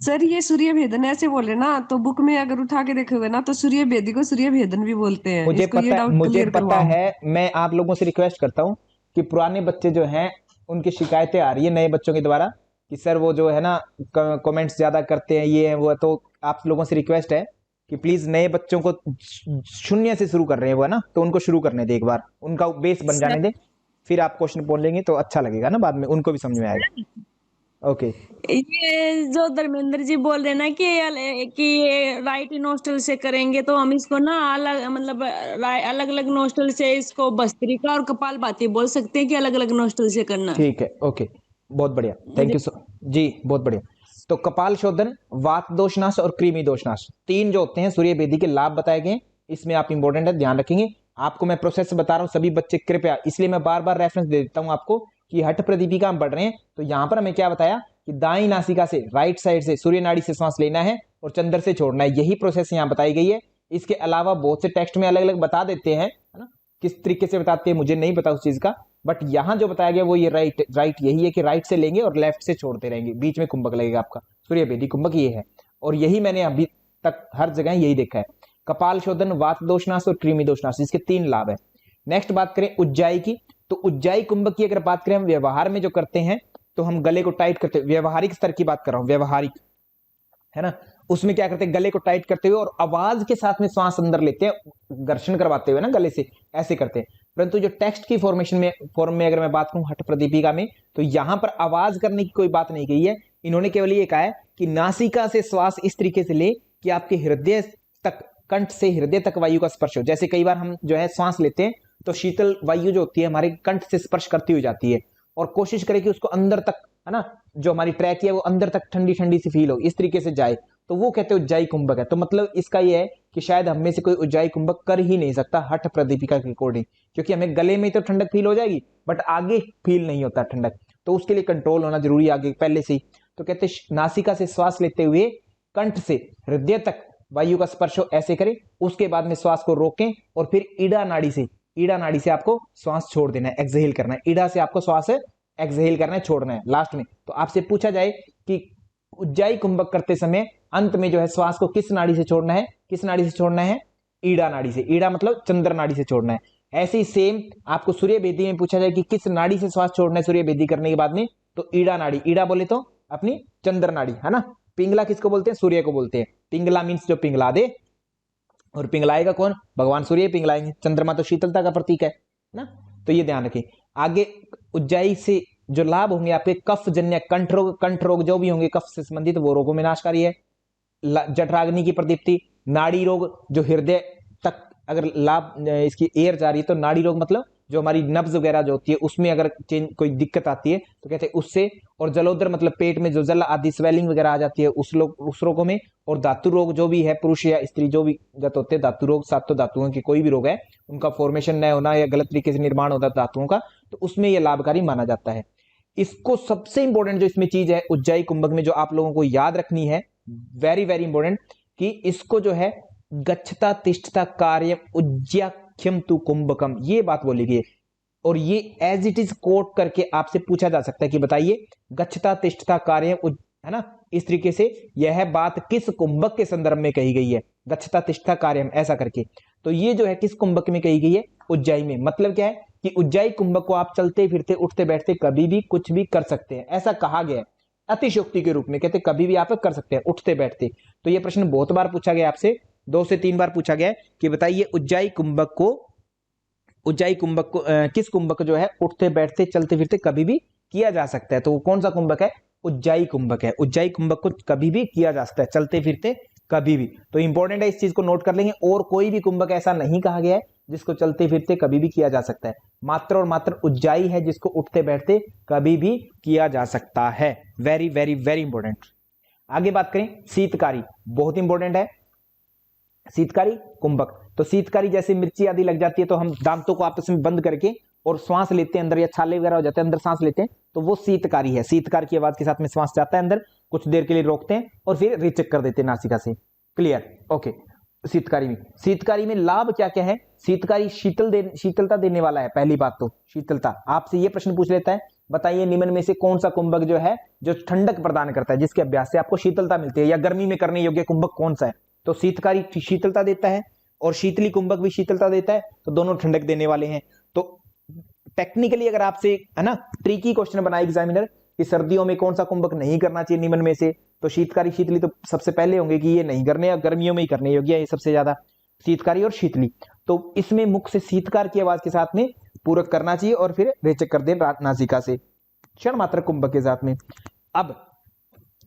D: सर ये सूर्य भेदन ऐसे बोले ना, तो बुक में अगर उठा के देखोगे ना तो सूर्य भेदी को सूर्य भेदन भी बोलते हैं। इसको ये डाउट
A: मुझे
D: क्लियर
A: पता
D: करवाओ।
A: है। मैं आप लोगों से रिक्वेस्ट करता हूँ कि पुराने बच्चे जो हैं उनकी शिकायतें आ रही है नए बच्चों के द्वारा कि सर वो जो है ना कमेंट्स ज्यादा करते हैं, ये है वो है, तो आप लोगों से रिक्वेस्ट है कि प्लीज नए बच्चों को शून्य से शुरू कर रहे हैं वो, है ना, तो उनको शुरू करने दे, एक बार उनका बेस बन
D: सर
A: जाने दे, फिर आप क्वेश्चन बोलेंगे तो अच्छा लगेगा ना, बाद में उनको भी समझ में आएगा। ओके।
F: ये जो धर्मेंद्र जी बोल रहे हैं ना कि ये राइट नोस्ट्रल से करेंगे, तो हम इसको ना अलग मतलब अलग अलग नोस्ट्रल से इसको भस्त्रिका और कपालभाति बोल सकते हैं कि अलग अलग नोस्ट्रल से करना।
A: ठीक है, ओके, बहुत बढ़िया, थैंक
F: मुझे
A: यू सो जी, बहुत बढ़िया। तो कपाल शोधन, वात दोषनाश और कृमि दोषनाश, तीन जो होते हैं सूर्य भेदी के लाभ बताए गए, इसमें आप इंपॉर्टेंट है, ध्यान रखेंगे। आपको मैं प्रोसेस बता रहा हूं, सभी बच्चे कृपया, इसलिए मैं बार बार रेफरेंस दे देता हूं आपको कि हठ प्रदीपिका हम पढ़ रहे हैं, तो यहां पर हमें क्या बताया कि दाई नासिका से, राइट साइड से सूर्य नाड़ी से सांस लेना है और चंद्र से छोड़ना है, यही प्रोसेस यहां बताई गई है। इसके अलावा बहुत से टेक्स्ट में अलग अलग बता देते हैं, है ना, किस तरीके से बताते हैं मुझे नहीं पता उस चीज का, बट यहां जो बताया गया वो ये राइट यही है कि राइट से लेंगे और लेफ्ट से छोड़ते रहेंगे, बीच में कुंभक लगेगा आपका, सूर्य भेदी कुंभक ये है। और यही मैंने अभी तक हर जगह यही देखा है, कपाल शोधन, वात दोषनाश और कृमि दोषनाश, इसके तीन लाभ है। नेक्स्ट बात करें उज्जाई की, तो उज्जाई कुंभक की अगर बात करें हम व्यवहार में जो करते हैं, तो हम गले को टाइट करते हैं, व्यवहारिक स्तर की बात कर रहा हूं, व्यवहारिक, है ना, उसमें क्या करते हैं, गले को टाइट करते हुए और आवाज के साथ में श्वास अंदर लेते हैं, घर्षण करवाते हुए ना गले से, ऐसे करते हैं। परंतु जो टेक्स्ट की फॉर्म में अगर मैं बात करूं हठ प्रदीपिका में, तो यहां पर आवाज करने की कोई बात नहीं कही है। इन्होंने केवल ये कहा है कि नासिका से श्वास इस तरीके से ले कि आपके हृदय तक, कंठ से हृदय तक वायु का स्पर्श हो। जैसे कई बार हम जो है श्वास लेते हैं तो शीतल वायु जो होती है हमारे कंठ से स्पर्श करती हुई जाती है, और कोशिश करें कि उसको अंदर तक, है ना, जो हमारी ट्रैक है वो अंदर तक ठंडी ठंडी सी फील हो, इस तरीके से जाए, तो वो कहते हैं उज्जाई कुंभक है। तो मतलब इसका ये है कि शायद हम में से कोई उज्जाई कुंभक कर ही नहीं सकता हठ प्रदीपिका के अकॉर्डिंग, क्योंकि हमें गले में तो ठंडक फील हो जाएगी बट आगे फील नहीं होता ठंडक, तो उसके लिए कंट्रोल होना जरूरी आगे पहले से ही। तो कहते हैं नासिका से श्वास लेते हुए कंठ से हृदय तक वायु का स्पर्श हो, ऐसे करें, उसके बाद में श्वास को रोकें और फिर ईड़ा नाड़ी से आपको श्वास छोड़ देना है, एक्सहेल करना है, ईड़ा से आपको श्वास एक्सहेल करना है, छोड़ना है लास्ट में। तो आपसे पूछा जाए कि उज्जाई कुंभक करते समय अंत में जो है श्वास को किस नाड़ी से छोड़ना है, किस नाड़ी से छोड़ना है, ईड़ा नाड़ी से, ईड़ा मतलब चंद्र नाड़ी से छोड़ना है। ऐसे ही सेम आपको सूर्य बेदी में पूछा जाए कि किस नाड़ी से श्वास छोड़ना है सूर्य बेदी करने के बाद में, तो ईड़ा नाड़ी, ईड़ा बोले तो अपनी चंद्र नाड़ी, है ना। पिंगला किसको बोलते हैं, सूर्य को बोलते हैं। पिंगला मीन्स जो पिंगला दे, और पिंगलाएगा कौन, भगवान सूर्य पिंगलाएंगे, चंद्रमा तो शीतलता का प्रतीक है ना। तो ये ध्यान रखें। आगे उज्जाई से जो लाभ होंगे आपके, कफ जन्य कंठ रोग जो भी होंगे कफ से संबंधित, वो रोगों में नाशकारी है। जठराग्नि की प्रदीप्ति, नाड़ी रोग जो हृदय तक अगर लाभ इसकी एयर जा रही है, तो नाड़ी रोग मतलब जो हमारी नब्ज वगैरह जो होती है उसमें अगर कोई दिक्कत आती है तो कहते हैं उससे। और जलोदर मतलब पेट में जो जल आदि स्वेलिंग वगैरह आ जाती है उस रोगों में। और धातु रोग जो भी है, पुरुष या स्त्री जो भी गत होते हैं, धातु रोग, सातों धातुओं की कोई भी रोग है, उनका फॉर्मेशन न होना या गलत तरीके से निर्माण होता है धातुओं का, तो उसमें यह लाभकारी माना जाता है। इसको सबसे इंपॉर्टेंट जो इसमें चीज है उज्जाई कुंभक में जो आप लोगों को याद रखनी है, वेरी वेरी इंपॉर्टेंट, कि इसको जो है गच्छता तिष्ठता कार्य उज्जाख्यम तु कुंभकम, ये बात बोली गई है। और ये एज इट इज कोट करके आपसे पूछा जा सकता है कि बताइए गच्छता तिष्ठता कार्य, है ना, इस तरीके से यह बात किस कुंभक के संदर्भ में कही गई है, गच्छता तिष्ठता कार्यम, ऐसा करके। तो ये जो है किस कुंभक में कही गई है, उज्जाई में। मतलब क्या है कि उज्जाई कुंभक को आप चलते फिरते उठते बैठते कभी भी कुछ भी कर सकते हैं, ऐसा कहा गया है अतिशयोक्ति के रूप में, कहते कभी भी आप कर सकते हैं उठते बैठते। तो ये प्रश्न बहुत बार पूछा गया आपसे, 2 से 3 बार पूछा गया है कि बताइए उज्जाई कुंभक को किस कुंभक जो है उठते बैठते चलते फिरते कभी भी किया जा सकता है, तो वो कौन सा कुंभक है, उज्जाई कुंभक है। उज्जाई कुंभक को कभी भी किया जा सकता है चलते फिरते कभी भी। तो इंपॉर्टेंट है, इस चीज को नोट कर लेंगे। और कोई भी कुंभक ऐसा नहीं कहा गया है जिसको चलते फिरते कभी भी किया जा सकता है, मात्र और मात्र उज्जाई है जिसको उठते बैठते कभी भी किया जा सकता है। Very very very important. आगे बात करें शीतकारी, बहुत इंपॉर्टेंट है शीतकारी कुंभक। तो शीतकारी जैसे मिर्ची आदि लग जाती है तो हम दांतों को आपस में बंद करके और श्वास लेते हैं अंदर, या छाले वगैरह हो जाते हैं अंदर सांस लेते हैं, तो वो शीतकारी है। शीतकार की आवाज के साथ में श्वास जाता है अंदर, कुछ देर के लिए रोकते हैं और फिर रिचेक कर देते हैं नासिका से। Clear, okay. शीतकारी में लाभ क्या क्या है, शीतकारी शीतलता देने वाला है। पहली बात तो शीतलता, आपसे ये प्रश्न पूछ लेता है बताइए निम्न में से कौन सा कुंभक जो है जो ठंडक प्रदान करता है, जिसके अभ्यास से आपको शीतलता मिलती है, या गर्मी में करने योग्य कुंभक कौन सा है। तो शीतकारी शीतलता देता है और शीतली कुंभक भी शीतलता देता है, तो दोनों ठंडक देने वाले हैं। तो टेक्निकली अगर आपसे, है ना, ट्रिकी क्वेश्चन बनाए एग्जामिनर कि सर्दियों में कौन सा कुंभक नहीं करना चाहिए निम्न में से, तो शीतकारी शीतली तो सबसे पहले होंगे कि ये नहीं करने, या गर्मियों में ही करने योग्य है ये सबसे ज्यादा, शीतकारी और शीतली। तो इसमें मुख से शीतकार की आवाज के साथ में पूरक करना चाहिए और फिर रेचक कर दे नासिका से क्षण मात्र कुंभक के साथ में। अब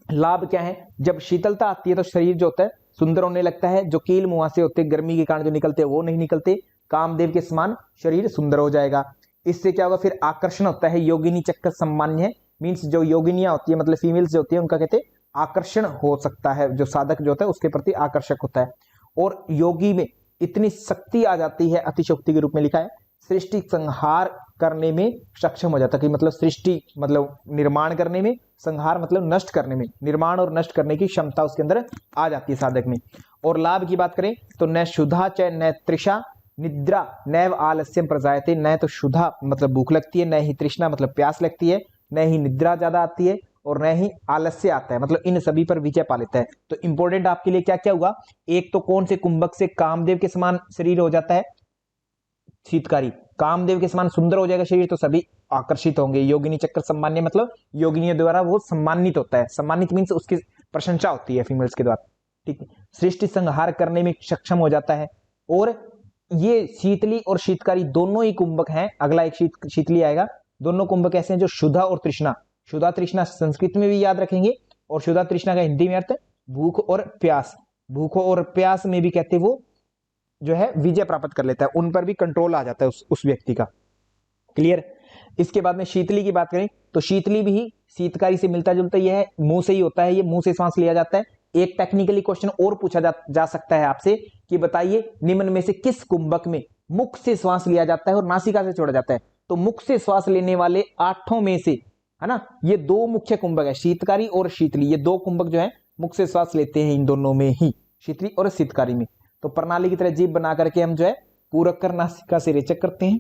A: लाभ क्या है, जब शीतलता आती है तो शरीर जो होता है सुंदर होने लगता है, जो कील मुहासे होते हैं गर्मी के कारण जो निकलते हैं वो नहीं निकलते, कामदेव के समान शरीर सुंदर हो जाएगा। इससे क्या होगा, फिर आकर्षण होता है, योगिनी चक्कर सम्मान्य है, मीन्स जो योगिनियां होती है मतलब फीमेल्स जो होती है उनका कहते हैं आकर्षण हो सकता है, जो साधक जो होता है उसके प्रति आकर्षक होता है। और योगी में इतनी शक्ति आ जाती है, अतिशोक्ति के रूप में लिखा है, सृष्टि संहार करने में सक्षम हो जाता है, कि मतलब सृष्टि मतलब निर्माण करने में, संहार मतलब नष्ट करने में, निर्माण और नष्ट करने की क्षमता उसके अंदर आ जाती है साधक में। और लाभ की बात करें तो न क्षुधा च न तृषा निद्रा नैव आलस्यम प्रजायते, न तो क्षुधा मतलब भूख लगती है, न ही तृष्णा मतलब प्यास लगती है, न ही निद्रा ज्यादा आती है, और न ही आलस्य आता है, मतलब इन सभी पर विजय पा लेता है। तो इंपॉर्टेंट आपके लिए क्या क्या हुआ, एक तो कौन से कुंभक से कामदेव के समान शरीर हो जाता है, शीतकारी, कामदेव के समान सुंदर हो जाएगा शरीर, तो सभी आकर्षित होंगे। योगिनी चक्कर सम्मान्य मतलब योगिनियों द्वारा वो सम्मानित होता है, सम्मानित मीन्स उसके प्रशंसा होती है फीमेल्स के द्वारा, ठीक है। सृष्टि संहार करने में सक्षम हो जाता है। और ये शीतली और शीतकारी दोनों ही कुंभक हैं। अगला एक शीतली आएगा। दोनों कुंभक ऐसे हैं जो क्षुधा और तृष्णा, क्षुधा तृष्णा संस्कृत में भी याद रखेंगे, और क्षुधा तृष्णा का हिंदी में अर्थ भूख और प्यास। भूख और प्यास में भी कहते वो जो है विजय प्राप्त कर लेता है, उन पर भी कंट्रोल आ जाता है उस व्यक्ति का। क्लियर। इसके बाद में शीतली की बात करें तो शीतली भी शीतकारी से मिलता जुलता यह है, मुंह से ही होता है, ये मुंह से श्वास लिया जाता है। एक टेक्निकली क्वेश्चन और पूछा जा सकता है आपसे कि बताइए निम्न में से किस कुंभक में मुख से श्वास लिया जाता है और नासिका से छोड़ा जाता है। तो मुख से श्वास लेने वाले 8 में से, है ना, ये 2 मुख्य कुंभक है, शीतकारी और शीतली। ये 2 कुंभक जो है मुख से श्वास लेते हैं इन दोनों में ही, शीतली और शीतकारी में। तो प्रणाली की तरह जीभ बना करके हम जो है पूरक कर नासिका से रेचक करते हैं।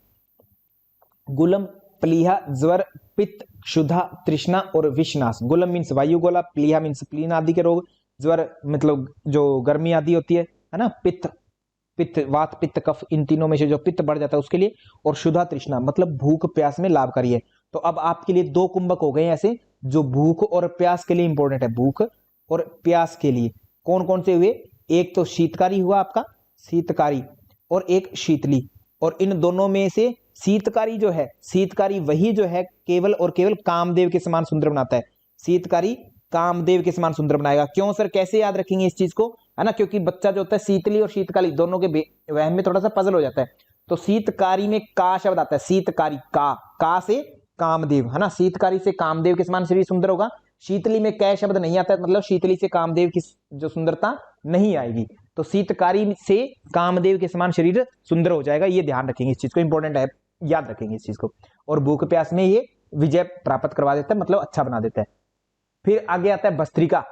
A: गुलम, प्लीहा, ज्वर, पित्त, क्षुधा, तृष्णा और विषनाश। गुलम मीन्स वायु गोला, प्लीहा मीन्स प्लीन आदि के रोग, ज्वर मतलब जो गर्मी आदि होती है ना, पित्त वात पित्त कफ, इन तीनों में से जो पित्त बढ़ जाता है उसके लिए, और क्षुधा तृष्णा मतलब भूख प्यास में लाभकारी है। तो अब आपके लिए 2 कुंभक हो गए ऐसे जो भूख और प्यास के लिए इंपॉर्टेंट है। भूख और प्यास के लिए कौन कौन से हुए? एक तो शीतकारी हुआ आपका, शीतकारी, और एक शीतली। और इन दोनों में से शीतकारी जो है, शीतकारी वही जो है केवल और केवल कामदेव के समान सुंदर बनाता है। शीतकारी कामदेव के समान सुंदर बनाएगा। क्यों सर, कैसे याद रखेंगे इस चीज को, है ना? क्योंकि बच्चा जो होता है शीतली और शीतकारी दोनों के वहम में थोड़ा सा पजल हो जाता है। तो शीतकारी में का शब्द आता है, शीतकारी का से कामदेव, है ना। शीतकारी से कामदेव के समान शरीर सुंदर होगा। शीतली में कै शब्द नहीं आता है, मतलब शीतली से कामदेव की जो सुंदरता नहीं आएगी। तो शीतकारी से कामदेव के समान शरीर सुंदर हो जाएगा। ये ध्यान रखेंगे, इस चीज को, इंपॉर्टेंट है, याद रखेंगे इस चीज को। और भूख प्यास में ये विजय प्राप्त करवा देता है, मतलब अच्छा बना देता है। फिर आगे आता है भस्त्रिका।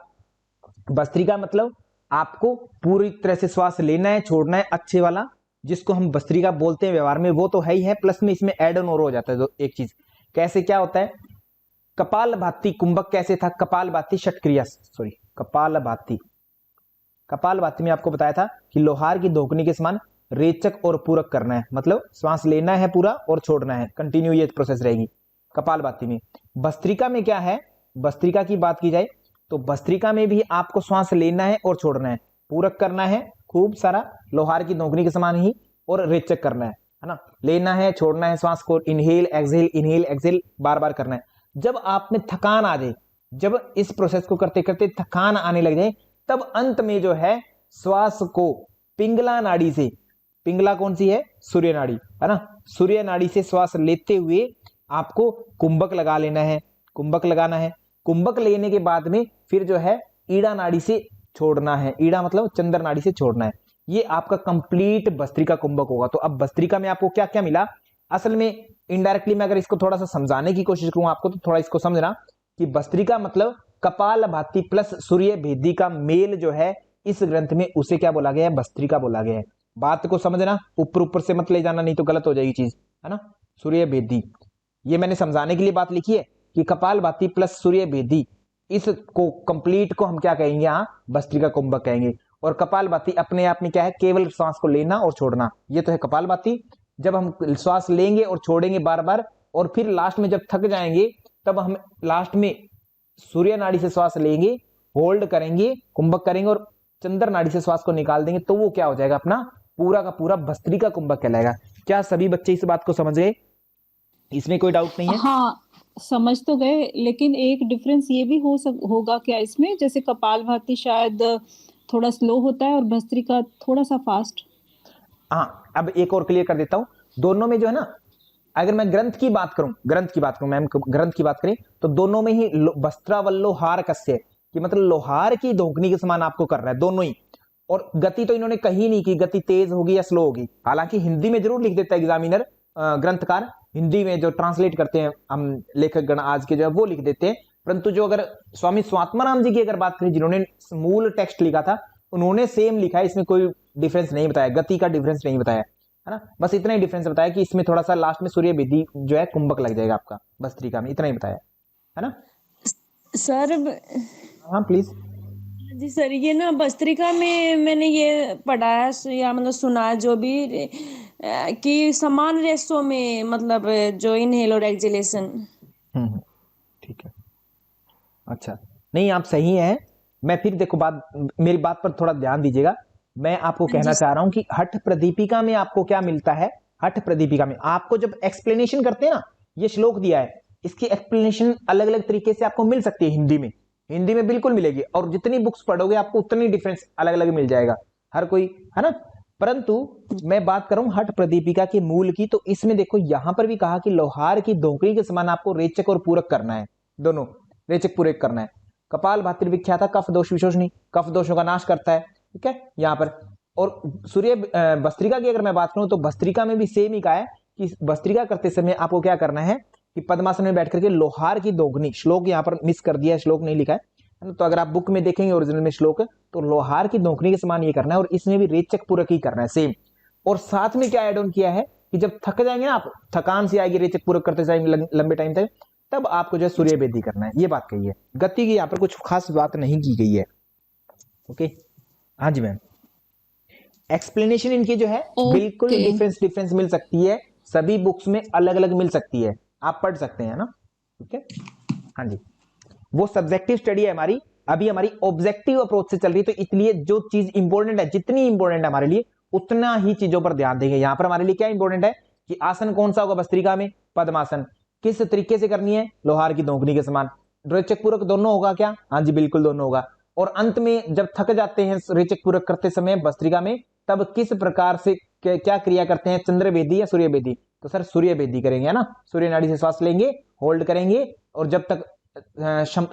A: भस्त्रिका मतलब आपको पूरी तरह से श्वास लेना है, छोड़ना है, अच्छे वाला, जिसको हम भस्त्रिका बोलते हैं व्यवहार में, वो तो है ही है, प्लस में इसमें एड ऑन और हो जाता है तो एक चीज। कैसे, क्या होता है? कपालभाति कुंभक कैसे था? कपालभाति षटक्रिया, सॉरी कपालभाति में आपको बताया था कि लोहार की धोकनी के समान रेचक और पूरक करना है, मतलब श्वास लेना है पूरा और छोड़ना है, कंटिन्यू ये प्रोसेस रहेगी कपालभाति में। भस्त्रिका में क्या है? भस्त्रिका की बात की जाए तो भस्त्रिका में भी आपको श्वास लेना है और छोड़ना है, पूरक करना है खूब सारा, लोहार की धोकनी के समान ही, और रेचक करना है ना। लेना है, छोड़ना है श्वास को, इनहेल एक्सहेल बार बार करना है। जब आप में थकान आ जाए, जब इस प्रोसेस को करते करते थकान आने लग जाए, तब अंत में जो है श्वास को पिंगला नाड़ी से, पिंगला कौन सी है? सूर्य नाड़ी, है ना। सूर्य नाड़ी से श्वास लेते हुए आपको कुंभक लगा लेना है, कुंभक लगाना है। कुंभक लेने के बाद में फिर जो है ईड़ा नाड़ी से छोड़ना है, ईड़ा मतलब चंद्र नाड़ी से छोड़ना है। ये आपका कंप्लीट भस्त्रिका कुंभक होगा। तो अब भस्त्रिका में आपको क्या क्या मिला? असल में इनडायरेक्टली मैं अगर इसको थोड़ा सा समझाने की कोशिश करूं आपको, तो थोड़ा इसको समझना कि भस्त्रिका मतलब कपालभाति प्लस सूर्य भेदी का मेल जो है इस ग्रंथ में, उसे क्या बोला गया है? भस्त्रिका बोला गया है। बात को समझना, ऊपर से मत ले जाना, नहीं तो गलत हो जाएगी चीज, है ना। सूर्य भेदी, ये मैंने समझाने के लिए बात लिखी है कि कपालभाति प्लस सूर्य भेदी, इसको कंप्लीट को हम क्या कहेंगे? यहाँ भस्त्रिका कुंभक कहेंगे। और कपालभाति अपने आप में क्या है? केवल श्वास को लेना और छोड़ना, ये तो है कपालभाति। जब हम श्वास लेंगे और छोड़ेंगे बार बार, और फिर लास्ट में जब थक जाएंगे, तब हम लास्ट में सूर्य नाड़ी से श्वास लेंगे, होल्ड करेंगे, कुंभक करेंगे, और चंद्र नाड़ी से श्वास को निकाल देंगे, तो वो क्या हो जाएगा? अपना पूरा का पूरा भस्त्रिका कुंभक कहलाएगा। क्या सभी बच्चे इस बात को समझ गए? इसमें कोई डाउट नहीं है?
G: हाँ, समझ तो गए, लेकिन एक डिफरेंस ये भी होगा क्या इसमें, जैसे कपालभाति शायद थोड़ा स्लो होता है और भस्त्रिका थोड़ा सा फास्ट।
A: हाँ, अब एक और क्लियर कर देता हूं, दोनों में जो है ना, अगर मैं ग्रंथ की बात करूं मैम, ग्रंथ की बात करें तो दोनों में ही वस्त्रावल्लोहार कस्य, कि मतलब लोहार की धोकनी के समान आपको करना है, दोनों ही। और गति तो इन्होंने कही नहीं कि गति तेज होगी या स्लो होगी, हालांकि हिंदी में जरूर लिख देता है एग्जामिनर, ग्रंथकार हिंदी में जो ट्रांसलेट करते हैं हम लेखक गण आज के जो है वो लिख देते हैं, परंतु जो अगर स्वामी स्वात्माराम जी की अगर बात करें, जिन्होंने मूल टेक्स्ट लिखा था, उन्होंने सेम लिखा है, इसमें कोई डिफरेंस नहीं बताया, गति का डिफरेंस नहीं बताया, है ना। बस इतना ही डिफरेंस बताया कि इसमें थोड़ा सा लास्ट में सूर्य भेदी जो है कुंभक लग जाएगा आपका भस्त्रिका में, इतना ही बताया, है ना
F: सर।
A: हाँ प्लीज।
F: जी सर, ये ना भस्त्रिका में मैंने ये पढ़ा है या मतलब सुना है जो भी कि समान रेशो में, मतलब जो इनहेल और एक्सहेलेशन।
A: ठीक है, अच्छा, नहीं आप सही हैं, मैं फिर देखो मेरी बात पर थोड़ा ध्यान दीजिएगा। मैं आपको कहना चाह रहा हूं कि हठ प्रदीपिका में आपको क्या मिलता है। हठ प्रदीपिका में आपको जब एक्सप्लेनेशन करते हैं ना, ये श्लोक दिया है, इसकी एक्सप्लेनेशन अलग अलग तरीके से आपको मिल सकती है हिंदी में बिल्कुल मिलेगी, और जितनी बुक्स पढ़ोगे आपको उतनी डिफरेंस अलग अलग मिल जाएगा हर कोई, है ना। परंतु मैं बात कर रहा हूं हठ प्रदीपिका के मूल की, तो इसमें देखो यहां पर भी कहा कि लोहार की धोकड़ी के समान आपको रेचक और पूरक करना है, दोनों रेचक पूरक करना है। कपाल भातिर विख्यात है, कफ दोष विशोषणी, कफ दोषों का नाश करता है, ठीक है यहां पर। और सूर्य भस्त्रिका की अगर मैं बात करूं तो भस्त्रिका में भी सेम ही कहा है कि भस्त्रिका करते समय आपको क्या करना है कि पद्मासन में बैठ करके लोहार की दोगुनी, श्लोक यहाँ पर मिस कर दिया है, श्लोक नहीं लिखा है, तो अगर आप बुक में देखेंगे ओरिजिनल में श्लोक, तो लोहार की दोगुनी के समान ये करना है, और इसमें भी रेचक पूरक ही करना है सेम। और साथ में क्या एड ऑन किया है कि जब थक जाएंगे ना आप, थकान से आएगी रेचक पूरक करते जाएंगे लंबे टाइम तक, तब आपको जो है सूर्य वेदी करना है, ये बात कही है। गति की यहाँ पर कुछ खास बात नहीं की गई है। ओके, हाँ जी मैम। एक्सप्लेनेशन इनकी जो है बिल्कुल डिफरेंस मिल सकती है, सभी बुक्स में अलग अलग मिल सकती है, आप पढ़ सकते हैं ना, ठीक है। हाँ जी, वो सब्जेक्टिव स्टडी है हमारी, अभी हमारी ऑब्जेक्टिव अप्रोच से चल रही है, तो इसलिए जो चीज इंपॉर्टेंट है, जितनी इंपॉर्टेंट है हमारे लिए, उतना ही चीजों पर ध्यान देंगे। यहां पर हमारे लिए क्या इंपॉर्टेंट है कि आसन कौन सा होगा भस्त्रिका में, पद्मासन, किस तरीके से करनी है, लोहार की दोगुनी के समान। रेचक पूरक दोनों होगा क्या, हाँ जी बिल्कुल दोनों होगा। और अंत में जब थक जाते हैं रेचक पूरक करते समय भस्त्रिका में, तब किस प्रकार से क्या क्रिया करते हैं, चंद्र वेदी या सूर्य वेदी, तो सर सूर्य वेदी करेंगे, है ना। सूर्य नाड़ी से श्वास लेंगे, होल्ड करेंगे, और जब तक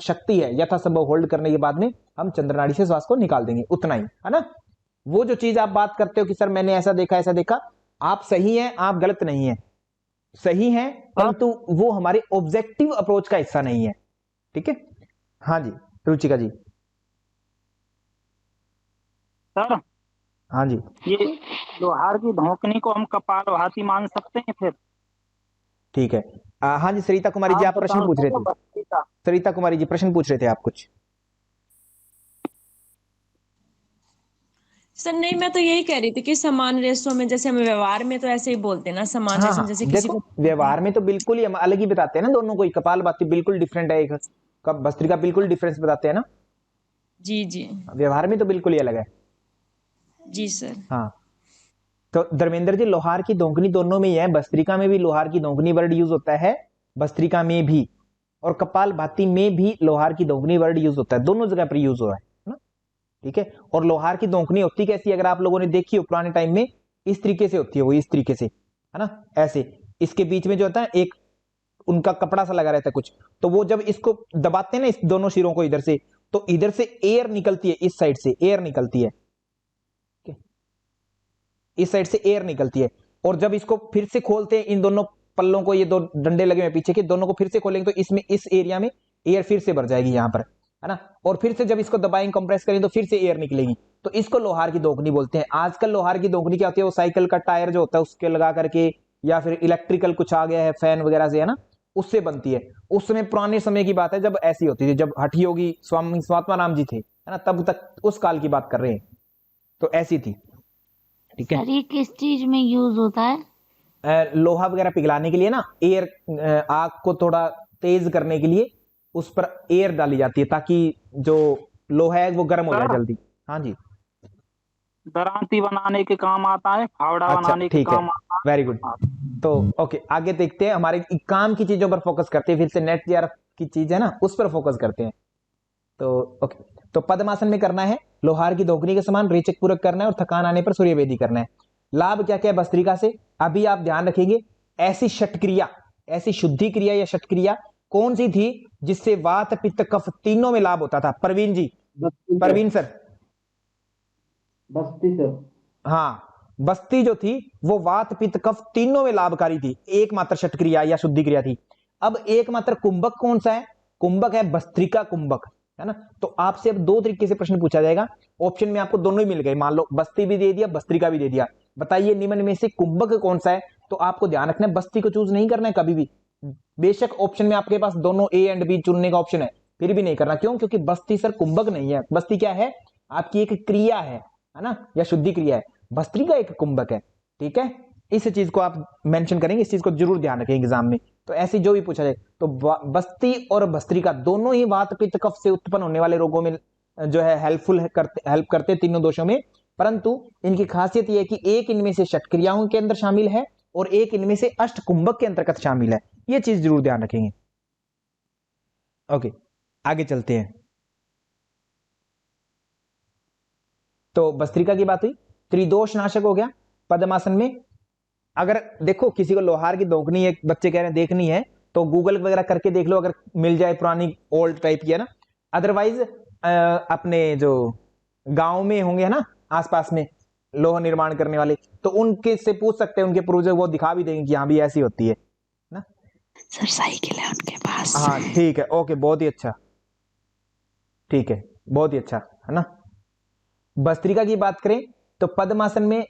A: शक्ति है यथासंभव होल्ड करने के बाद में हम चंद्र नाड़ी से श्वास को निकाल देंगे, उतना ही, है ना। वो जो चीज आप बात करते हो कि सर मैंने ऐसा देखा, आप सही है, आप गलत नहीं है, सही है, परंतु वो हमारे ऑब्जेक्टिव अप्रोच का हिस्सा नहीं है, ठीक है। हाँ जी रुचिका जी।
E: सर
A: हाँ जी,
E: ये लोहार की धोकनी को हम कपालभाति मान सकते हैं फिर?
A: ठीक है। हाँ जी सरिता कुमारी जी, आप प्रश्न पूछ रहे थे। सरिता कुमारी जी प्रश्न पूछ रहे थे आप कुछ।
F: सर नहीं, मैं तो यही कह रही थी कि समान रेशो में, जैसे हम व्यवहार में तो ऐसे ही बोलते हैं ना, समान
A: हाँ
F: रेशो
A: हाँ,
F: में, जैसे किसी
A: देखो
F: को
A: व्यवहार में तो बिल्कुल ही हम अलग ही बताते हैं ना दोनों को, कपालभाति बिल्कुल डिफरेंट है, एक भस्त्रिका बिल्कुल डिफरेंस बताते हैं ना,
F: जी जी
A: व्यवहार में तो बिल्कुल ही अलग है।
F: जी सर।
A: हाँ, तो धर्मेंद्र जी लोहार की दोगुनी दोनों में ही है, भस्त्रिका में भी लोहार की दोगुनी वर्ड यूज होता है, भस्त्रिका में भी, और कपालभाति में भी लोहार की दोगुनी वर्ड यूज होता है, दोनों जगह पर यूज हो रहा है ना, ठीक है। और लोहार की दोगुनी होती कैसी, अगर आप लोगों ने देखी हो पुराने टाइम में, इस तरीके से होती है, वो इस तरीके से, है ना, ऐसे, इसके बीच में जो होता है एक उनका कपड़ा सा लगा रहता है कुछ, तो वो जब इसको दबाते हैं ना इस दोनों सिरों को इधर से, तो इधर से एयर निकलती है, इस साइड से एयर निकलती है, इस साइड से एयर निकलती है, और जब इसको फिर से खोलते हैं इन दोनों पल्लों को, ये दो डंडे लगे हुए पीछे के, दोनों को फिर से खोलेंगे तो इसमें इस एरिया में एयर फिर से भर जाएगी यहाँ पर, है ना, और फिर से जब इसको दबाएंगे कंप्रेस करेंगे तो फिर से एयर निकलेगी, तो इसको लोहार की दोगुनी बोलते हैं। आजकल लोहार की दोगुनी क्या होती है, वो साइकिल का टायर जो होता है उसके लगा करके, या फिर इलेक्ट्रिकल कुछ आ गया है फैन वगैरह से, है ना, उससे बनती है। उस समय पुराने समय की बात है जब ऐसी होती थी, जब हठ योगी स्वामी स्वात्मा राम जी थे, है ना, तब तक उस काल की बात कर रहे हैं, तो ऐसी थी, ठीक है।
C: सर ये किस चीज में यूज होता है?
A: लोहा वगैरह पिघलाने के लिए ना, एयर आग को थोड़ा तेज करने के लिए उस पर एयर डाली जाती है, ताकि जो लोहा है वो गर्म हो जाए जल्दी। हाँ जी,
E: दरांती बनाने के काम आता है, फावड़ा
A: अच्छा
E: बनाने के
A: ठीक है,
E: काम आता
A: वेरी गुड। तो ओके, आगे देखते हैं, हमारे काम की चीजों पर फोकस करते हैं, फिर से नेट जीआरएफ की चीज है ना उस पर फोकस करते हैं। तो ओके, तो पद्मासन में करना है लोहार की दोगुनी के समान रेचक पूरक करना है, और थकान आने पर सूर्य वेदी करना है। लाभ क्या क्या है भस्त्रिका से, अभी आप ध्यान रखेंगे, ऐसी षटक्रिया, ऐसी शुद्धि क्रिया या षटक्रिया कौन सी थी जिससे वात पित्त कफ तीनों में लाभ होता था? प्रवीण जी, प्रवीण सर।
H: बस्ती सर।
A: हाँ, बस्ती जो थी वो वात पित्त कफ तीनों में लाभकारी थी, एकमात्र षटक्रिया या शुद्धि क्रिया थी। अब एकमात्र कुंभक कौन सा है? कुंभक है भस्त्रिका कुंभक, है ना। तो आपसे अब दो तरीके से प्रश्न पूछा जाएगा, ऑप्शन में आपको दोनों ही मिल गए, मान लो बस्ती भी दे दिया भस्त्रिका भी दे दिया, बताइए निम्न में से कुंभक कौन सा है? तो आपको ध्यान रखना है बस्ती को चूज नहीं करना है कभी भी, बेशक ऑप्शन में आपके पास दोनों ए एंड बी चुनने का ऑप्शन है, फिर भी नहीं करना। क्यों? क्योंकि बस्ती सर कुंभक नहीं है, बस्ती क्या है? आपकी एक क्रिया है ना, या शुद्धि क्रिया है, भस्त्रिका एक कुंभक है, ठीक है। इस चीज को आप मेंशन करेंगे, इस चीज को जरूर ध्यान रखेंगे एग्जाम में। तो ऐसी जो भी पूछा जाए, तो बस्ती और भस्त्रिका दोनों ही वात पित्त कफ से उत्पन्न होने वाले रोगों में जो है हेल्प करते हैं तीनों दोषों में, परंतु इनकी खासियत यह है कि एक इनमें से षटक्रियाओं के अंदर शामिल है और एक इनमें से अष्टकुंभक के अंतर्गत शामिल है। ये चीज जरूर ध्यान रखेंगे। ओके, आगे चलते हैं। तो भस्त्रिका की बात हुई, त्रिदोष नाशक हो गया पद्मासन में। अगर देखो किसी को लोहार की दोगनी है, बच्चे कह रहे हैं देखनी है, तो गूगल वगैरह करके देख लो, अगर मिल जाए पुरानी ओल्ड टाइप की है ना। अदरवाइज अपने जो गांव में होंगे है ना आसपास में लोहा निर्माण करने वाले, तो उनके से पूछ सकते हैं, उनके पूर्वज वो दिखा भी देंगे कि यहाँ भी ऐसी होती है ना।
C: सर साइकिल है उनके पास।
A: हाँ ठीक है, ओके, बहुत ही अच्छा, ठीक है, बहुत ही अच्छा है ना। भस्त्रिका की बात करें तो पद्मासन में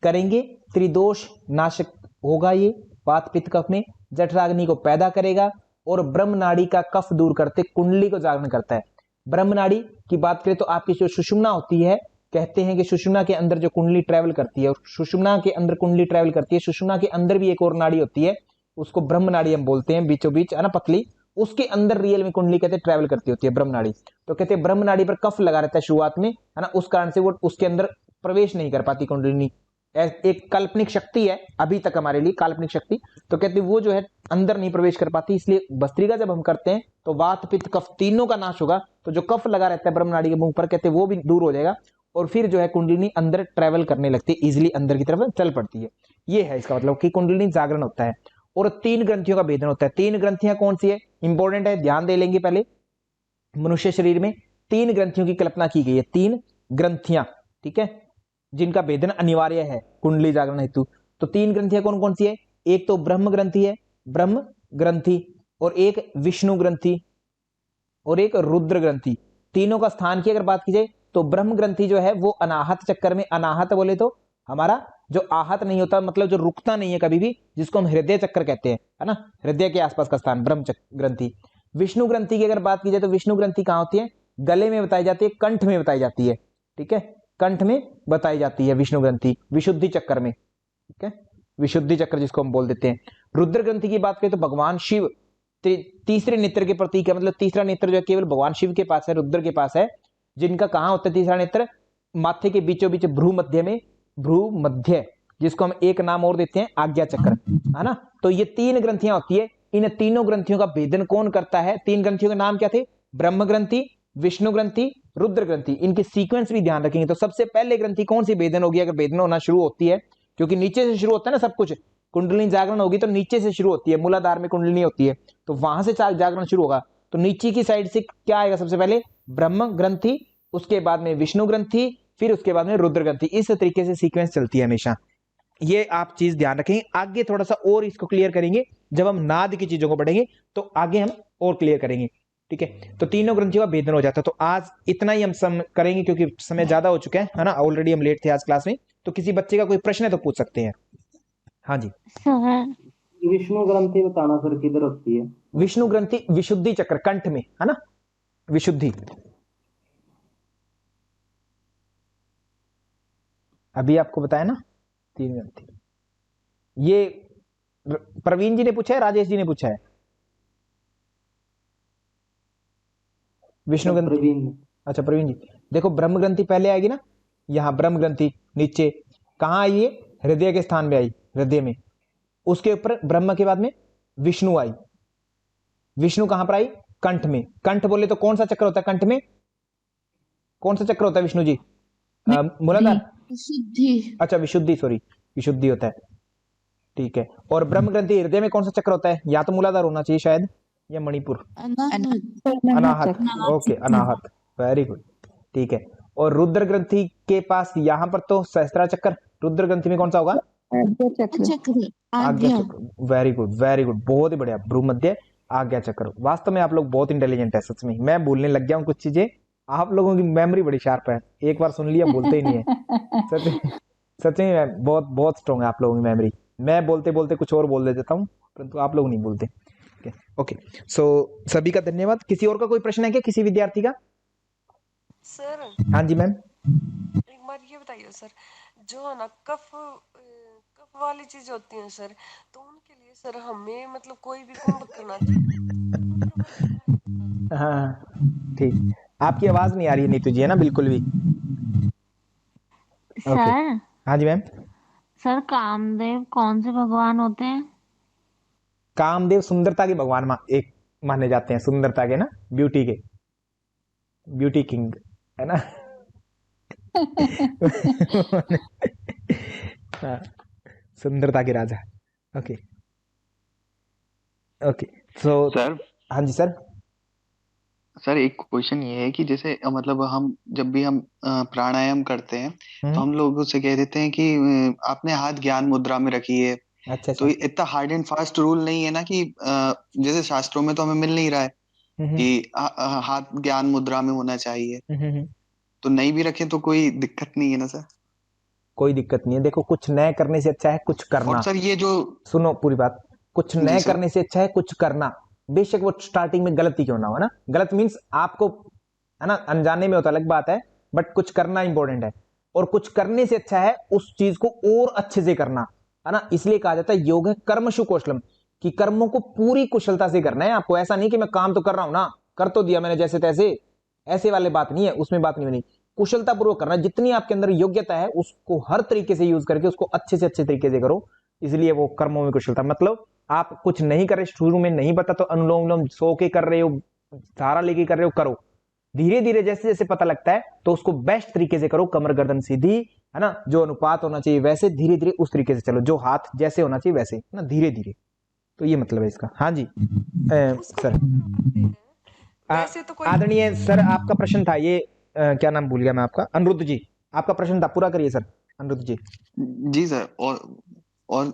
A: करेंगे, त्रिदोष नाशक होगा ये, वात पित्त कफ में जठराग्नि को पैदा करेगा और ब्रह्म नाड़ी का कफ दूर करते कुंडली को जागरण करता है। ब्रह्म नाड़ी की बात करें तो आपकी जो सुषुम्ना होती है, कहते हैं कि सुषुम्ना के अंदर जो कुंडली ट्रेवल करती है, और सुषुम्ना के अंदर कुंडली ट्रेवल करती है, सुषुम्ना के अंदर भी एक और नाड़ी होती है, उसको ब्रह्म नाड़ी हम बोलते हैं, बीचों बीच है ना पतली, उसके अंदर रियल में कुंडली कहते हैं ट्रेवल करती होती है ब्रह्म नाड़ी। तो कहते हैं ब्रह्म नाड़ी पर कफ लगा रहता है शुरुआत में है ना, उस कारण से वो उसके अंदर प्रवेश नहीं कर पाती कुंडलिनी। एक काल्पनिक शक्ति है अभी तक हमारे लिए, काल्पनिक शक्ति, तो कहते हैं वो जो है अंदर नहीं प्रवेश कर पाती। इसलिए भस्त्रिका जब हम करते हैं तो वात पित्त कफ तीनों का नाश होगा, तो जो कफ लगा रहता है ब्रह्म नाड़ी के मुंह पर, कहते हैं वो भी दूर हो जाएगा, और फिर जो है कुंडलिनी अंदर ट्रेवल करने लगती है, इजिली अंदर की तरफ चल पड़ती है। ये है इसका मतलब कि कुंडलिनी जागरण होता है। और 3 ग्रंथियों का भेदन होता है। 3 ग्रंथियां कौन सी है, इंपॉर्टेंट है, ध्यान दे लेंगे। पहले मनुष्य शरीर में 3 ग्रंथियों की कल्पना की गई है, 3 ग्रंथियां, ठीक है, जिनका भेदन अनिवार्य है कुंडली जागरण हेतु। तो 3 ग्रंथियां कौन कौन सी है, एक तो ब्रह्म ग्रंथि है, ब्रह्म ग्रंथि, और एक विष्णु ग्रंथि, और एक रुद्र ग्रंथि। तीनों का स्थान की अगर बात की जाए तो ब्रह्म ग्रंथि जो है वो अनाहत चक्कर में, अनाहत बोले तो हमारा जो आहत नहीं होता, मतलब जो रुकता नहीं है कभी भी, जिसको हम हृदय चक्कर कहते हैं है ना, हृदय के आसपास का स्थान ब्रह्म ग्रंथि। विष्णु ग्रंथि की अगर बात की जाए तो विष्णु ग्रंथि कहां होती है, गले में बताई जाती है, कंठ में बताई जाती है, ठीक है, कंठ में बताई जाती है विष्णु ग्रंथि, विशुद्धि चक्कर में, ठीक है, विशुद्धि चक्र जिसको हम बोल देते हैं। रुद्र ग्रंथि की बात करें तो भगवान शिव तीसरे नेत्र के प्रतीक है, मतलब तीसरा नेत्र जो है केवल भगवान शिव के पास है, रुद्र के पास है, जिनका कहां होता है तीसरा नेत्र, माथे के बीचों बीच भ्रू मध्य में, भ्रू मध्य, जिसको हम एक नाम और देते हैं आज्ञा चक्र, है ना। तो ये 3 ग्रंथियां होती है। इन तीनों ग्रंथियों का भेदन कौन करता है, 3 ग्रंथियों के नाम क्या थे, ब्रह्म ग्रंथि, विष्णु ग्रंथि, रुद्र ग्रंथि। इनके सीक्वेंस भी ध्यान रखेंगे। तो सबसे पहले ग्रंथि कौन सी भेदन होगी, अगर भेदन होना शुरू होती है, क्योंकि नीचे से शुरू होता है ना सब कुछ, कुंडलिनी जागरण होगी तो नीचे से शुरू होती है, मूलाधार में कुंडलिनी होती है, तो वहां से जागरण शुरू होगा। तो नीचे की साइड से क्या आएगा, सबसे पहले ब्रह्म ग्रंथि, उसके बाद में विष्णु ग्रंथि, फिर उसके बाद में रुद्र ग्रंथि। इस तरीके से सीक्वेंस चलती है हमेशा, ये आप चीज ध्यान रखेंगे। आगे थोड़ा सा और इसको क्लियर करेंगे, जब हम नाद की चीजों को बढ़ेंगे तो आगे हम और क्लियर करेंगे, ठीक है। तो तीनों ग्रंथियों का भेदन हो जाता है। तो आज इतना ही हम करेंगे, क्योंकि समय ज्यादा हो चुका है ना, ऑलरेडी हम लेट थे आज क्लास में। तो किसी बच्चे का कोई प्रश्न है तो पूछ सकते हैं। हाँ जी,
E: विष्णु ग्रंथि बताना सर, किधर होती है?
A: विष्णु ग्रंथि विशुद्धि चक्र, कंठ में है ना, विशुद्धि। अभी आपको बताया ना 3 ग्रंथि। ये प्रवीण जी ने पूछा है, राजेश जी ने पूछा है, विष्णु ग्रंथि। अच्छा प्रवीण जी, देखो ब्रह्म ग्रंथि पहले आएगी ना, यहाँ ब्रह्म ग्रंथि नीचे कहाँ आई है, हृदय के स्थान में आई, हृदय में, उसके ऊपर ब्रह्म के बाद में विष्णु आई। विष्णु कहां पर आई, कंठ में। कंठ बोले तो कौन सा चक्र होता है कंठ में, कौन सा चक्र होता है विष्णु जी, मूलाधार,
B: विशुद्धि।
A: अच्छा विशुद्धि, सॉरी विशुद्धि होता है, ठीक है। और ब्रह्म ग्रंथि हृदय में कौन सा चक्र होता है, या तो मूलाधार होना चाहिए शायद, या मणिपुर, अनाहत, ओके अनाहत, वेरी गुड, ठीक है। और रुद्र ग्रंथि के पास यहां पर तो सहस्त्रा चक्र, रुद्र ग्रंथि में कौन सा होगा, आज्ञा चक्र, वेरी गुड वेरी गुड, बहुत ही बढ़िया, भ्रूमध्य आज्ञा चक्र। वास्तव में आप लोग बहुत इंटेलिजेंट है, सच में, मैं भूलने लग गया हूँ कुछ चीजें, आप लोगों की मेमोरी बड़ी शार्प है, एक बार सुन लिया भूलते ही नहीं है, सच में बहुत बहुत स्ट्रॉन्ग है आप लोगों की मेमोरी। मैं बोलते बोलते कुछ और बोल देता हूँ, परंतु आप लोग नहीं बोलते। ओके, सो सभी का धन्यवाद। किसी और का कोई प्रश्न है क्या, किसी विद्यार्थी का?
D: सर
A: हाँ जी मैम।
D: एक बार ये बताइए सर, जो है ना कफ वाली चीज होती है सर, तो उनके लिए सर हमें मतलब कोई भी कुंभ करना चाहिए?
A: हाँ ठीक, आपकी आवाज नहीं आ रही है नीतू जी, है ना, बिल्कुल भी। ओके।
H: सर
A: हाँ जी मैम।
H: सर कामदेव कौन से भगवान होते हैं?
A: कामदेव सुंदरता के भगवान एक माने जाते हैं, सुंदरता के ना, ब्यूटी के, ब्यूटी किंग, है ना। हाँ, सुंदरता के राजा। Okay okay. सो
I: सर
A: हाँ जी सर।
I: सर एक क्वेश्चन ये है कि जैसे मतलब हम जब भी हम प्राणायाम करते हैं तो हम लोग उससे कह देते हैं कि आपने हाथ ज्ञान मुद्रा में रखी है।
A: अच्छा
I: तो
A: अच्छा।
I: इतना हार्ड एंड फास्ट रूल नहीं है ना कि जैसे शास्त्रों में तो हमें मिल नहीं रहा है कि हाथ ज्ञान मुद्रा में होना चाहिए। तो नहीं भी रखे तो कोई दिक्कत नहीं है ना सर?
A: कोई दिक्कत नहीं है, देखो कुछ नए करने से अच्छा है कुछ करना।
I: और सर ये जो
A: सुनो पूरी बात, कुछ
I: जी
A: नए
I: सर।
A: करने से अच्छा है कुछ करना, बेशक वो स्टार्टिंग में गलती क्यों ना हो, है ना। गलत मीन्स आपको, है ना, अनजाने में होता अलग बात है, बट कुछ करना इंपॉर्टेंट है। और कुछ करने से अच्छा है उस चीज को और अच्छे से करना, है ना। इसलिए कहा जाता है योग है कर्मशु कौशलम, कि कर्मों को पूरी कुशलता से करना है आपको। ऐसा नहीं कि मैं काम तो कर रहा हूं ना, कर तो दिया मैंने जैसे तैसे, ऐसे वाले बात नहीं है, उसमें बात नहीं बनी। कुशलता पूर्वक करना, जितनी आपके अंदर योग्यता है उसको हर तरीके से यूज करके उसको अच्छे से अच्छे तरीके से करो, इसलिए वो कर्मों में कुशलता। मतलब आप कुछ नहीं कर रहे, शुरू में नहीं पता तो अनुलोम विलोम सो के कर रहे हो, सहारा लेके कर रहे हो, करो। धीरे धीरे जैसे जैसे पता लगता है तो उसको बेस्ट तरीके से करो, कमर गर्दन सीधी, है ना, जो अनुपात होना चाहिए वैसे, धीरे धीरे उस तरीके से चलो, जो हाथ जैसे होना चाहिए वैसे, ना, धीरे धीरे। तो ये मतलब है इसका। हाँ जी सर।
D: वैसे तो कोई
A: आदरणीय सर, आपका प्रश्न था ये, क्या नाम भूल गया मैं आपका, अनिरुद्ध जी, आपका प्रश्न था, पूरा करिए सर अनिरुद्ध जी।
I: जी सर। और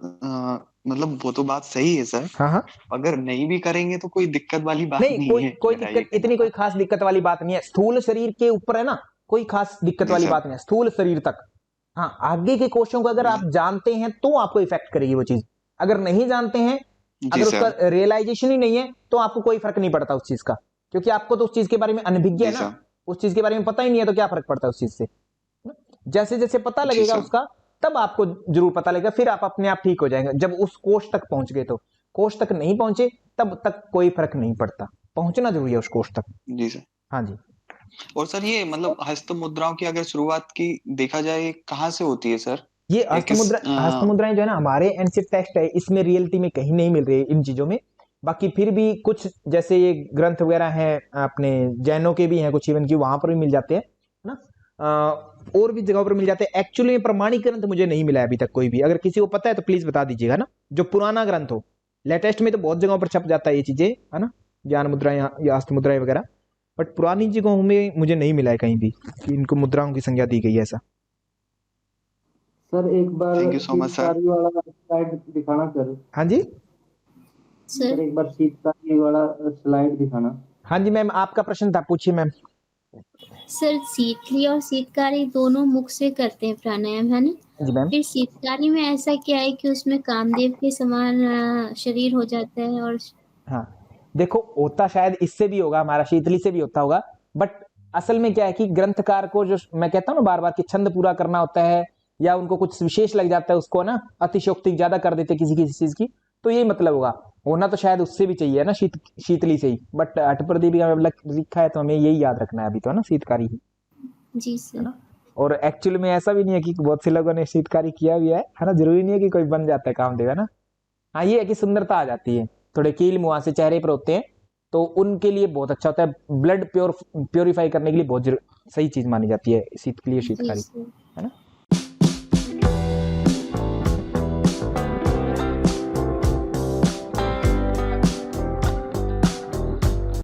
I: मतलब वो तो बात सही है सर।
A: हाँ हाँ।
I: अगर नहीं भी करेंगे तो कोई दिक्कत वाली बात
A: नहीं,
I: नहीं
A: कोई
I: है,
A: कोई
I: मेरा ये
A: दिक्कत, इतनी
I: कहना
A: कोई खास दिक्कत वाली बात नहीं है, स्थूल शरीर के ऊपर है ना, कोई खास दिक्कत
I: जी
A: वाली
I: सर।
A: बात नहीं है, स्थूल शरीर तक। हाँ, आगे के कोशों को अगर आप जानते हैं तो आपको इफेक्ट करेगी वो चीज, अगर नहीं जानते हैं,
I: जी
A: अगर उसका
I: सर।
A: रियलाइजेशन ही नहीं है तो आपको कोई फर्क नहीं पड़ता उस चीज का, क्योंकि आपको तो उस चीज के बारे में अनभिज्ञ है
I: जी
A: ना,
I: सर।
A: उस चीज के बारे में पता ही नहीं है, तो क्या फर्क पड़ता है उस चीज से। जैसे जैसे पता
I: जी
A: लगेगा
I: सर।
A: उसका, तब आपको जरूर पता लगेगा, फिर आप अपने आप ठीक हो जाएंगे जब उस कोष तक पहुंच गए। तो कोष तक नहीं पहुंचे तब तक कोई फर्क नहीं पड़ता, पहुंचना जरूरी है उस कोष तक।
I: जी सर।
A: हाँ जी।
I: और सर ये मतलब हस्त मुद्राओं की अगर शुरुआत की देखा जाए कहाँ से होती है सर?
A: ये
I: ये किस
A: हस्त मुद्राएं जो है ना, हमारे एंशियंट टेक्स्ट है, इसमें रियलिटी में कहीं नहीं मिल रही है इन चीजों में। बाकी फिर भी कुछ जैसे ये ग्रंथ वगैरह हैं अपने जैनों के भी हैं कुछ, इवन की वहां पर भी मिल जाते हैं, है ना। और भी जगहों पर मिल जाते हैं। एक्चुअली प्रमाणिक ग्रंथ मुझे नहीं मिला है अभी तक कोई भी, अगर किसी को पता है तो प्लीज बता दीजिएगा ना, जो पुराना ग्रंथ हो। लेटेस्ट में तो बहुत जगहों पर छप जाता है ये चीजें, है ना, ज्ञान मुद्राएं या हस्त मुद्राएं वगैरह, बट पुरानी जगहों में मुझे नहीं मिला है कहीं भी कि इनको मुद्राओं की संज्ञा दी गई है ऐसा।
J: सर एक बार
I: thank you so much sir.
J: शीतकारी वाला स्लाइड दिखाना सर।
A: हाँ जी
J: सर एक बार शीतकारी वाला स्लाइड दिखाना।
A: हाँ जी मैम, आपका प्रश्न था, पूछिए मैम।
K: सर शीतली और शीतकारी दोनों मुख से करते हैं प्राणायाम, है ना।
A: जी मैम।
K: फिर शीतकारी में ऐसा क्या है कि उसमें कामदेव के समान शरीर हो जाता है? और
A: हाँ देखो, होता शायद इससे भी होगा, हमारा शीतली से भी होता होगा, बट असल में क्या है कि ग्रंथकार को, जो मैं कहता हूँ ना बार बार, कि छंद पूरा करना होता है, या उनको कुछ विशेष लग जाता है, उसको ना अतिशयोक्ति ज्यादा कर देते किसी किसी चीज की, तो यही मतलब होगा। होना तो शायद उससे भी चाहिए ना, शीतली से ही, बट अटप्रदीपिका में लिखा है तो हमें यही याद रखना है अभी तो, है ना, शीतकारी ही।
K: जी सर।
A: और एक्चुअली में ऐसा भी नहीं है कि बहुत से लोगों ने शीतकारी किया भी है ना, जरूरी नहीं है कि कोई बन जाता है कामदेव, है ना। हाँ, ये है कि सुंदरता आ जाती है, थोड़े कील मुहासे चेहरे पर होते हैं तो उनके लिए बहुत अच्छा होता है, ब्लड प्योरीफाई करने के लिए बहुत सही चीज मानी जाती है शीतली और
K: जी
A: शीतकारी।
K: सर।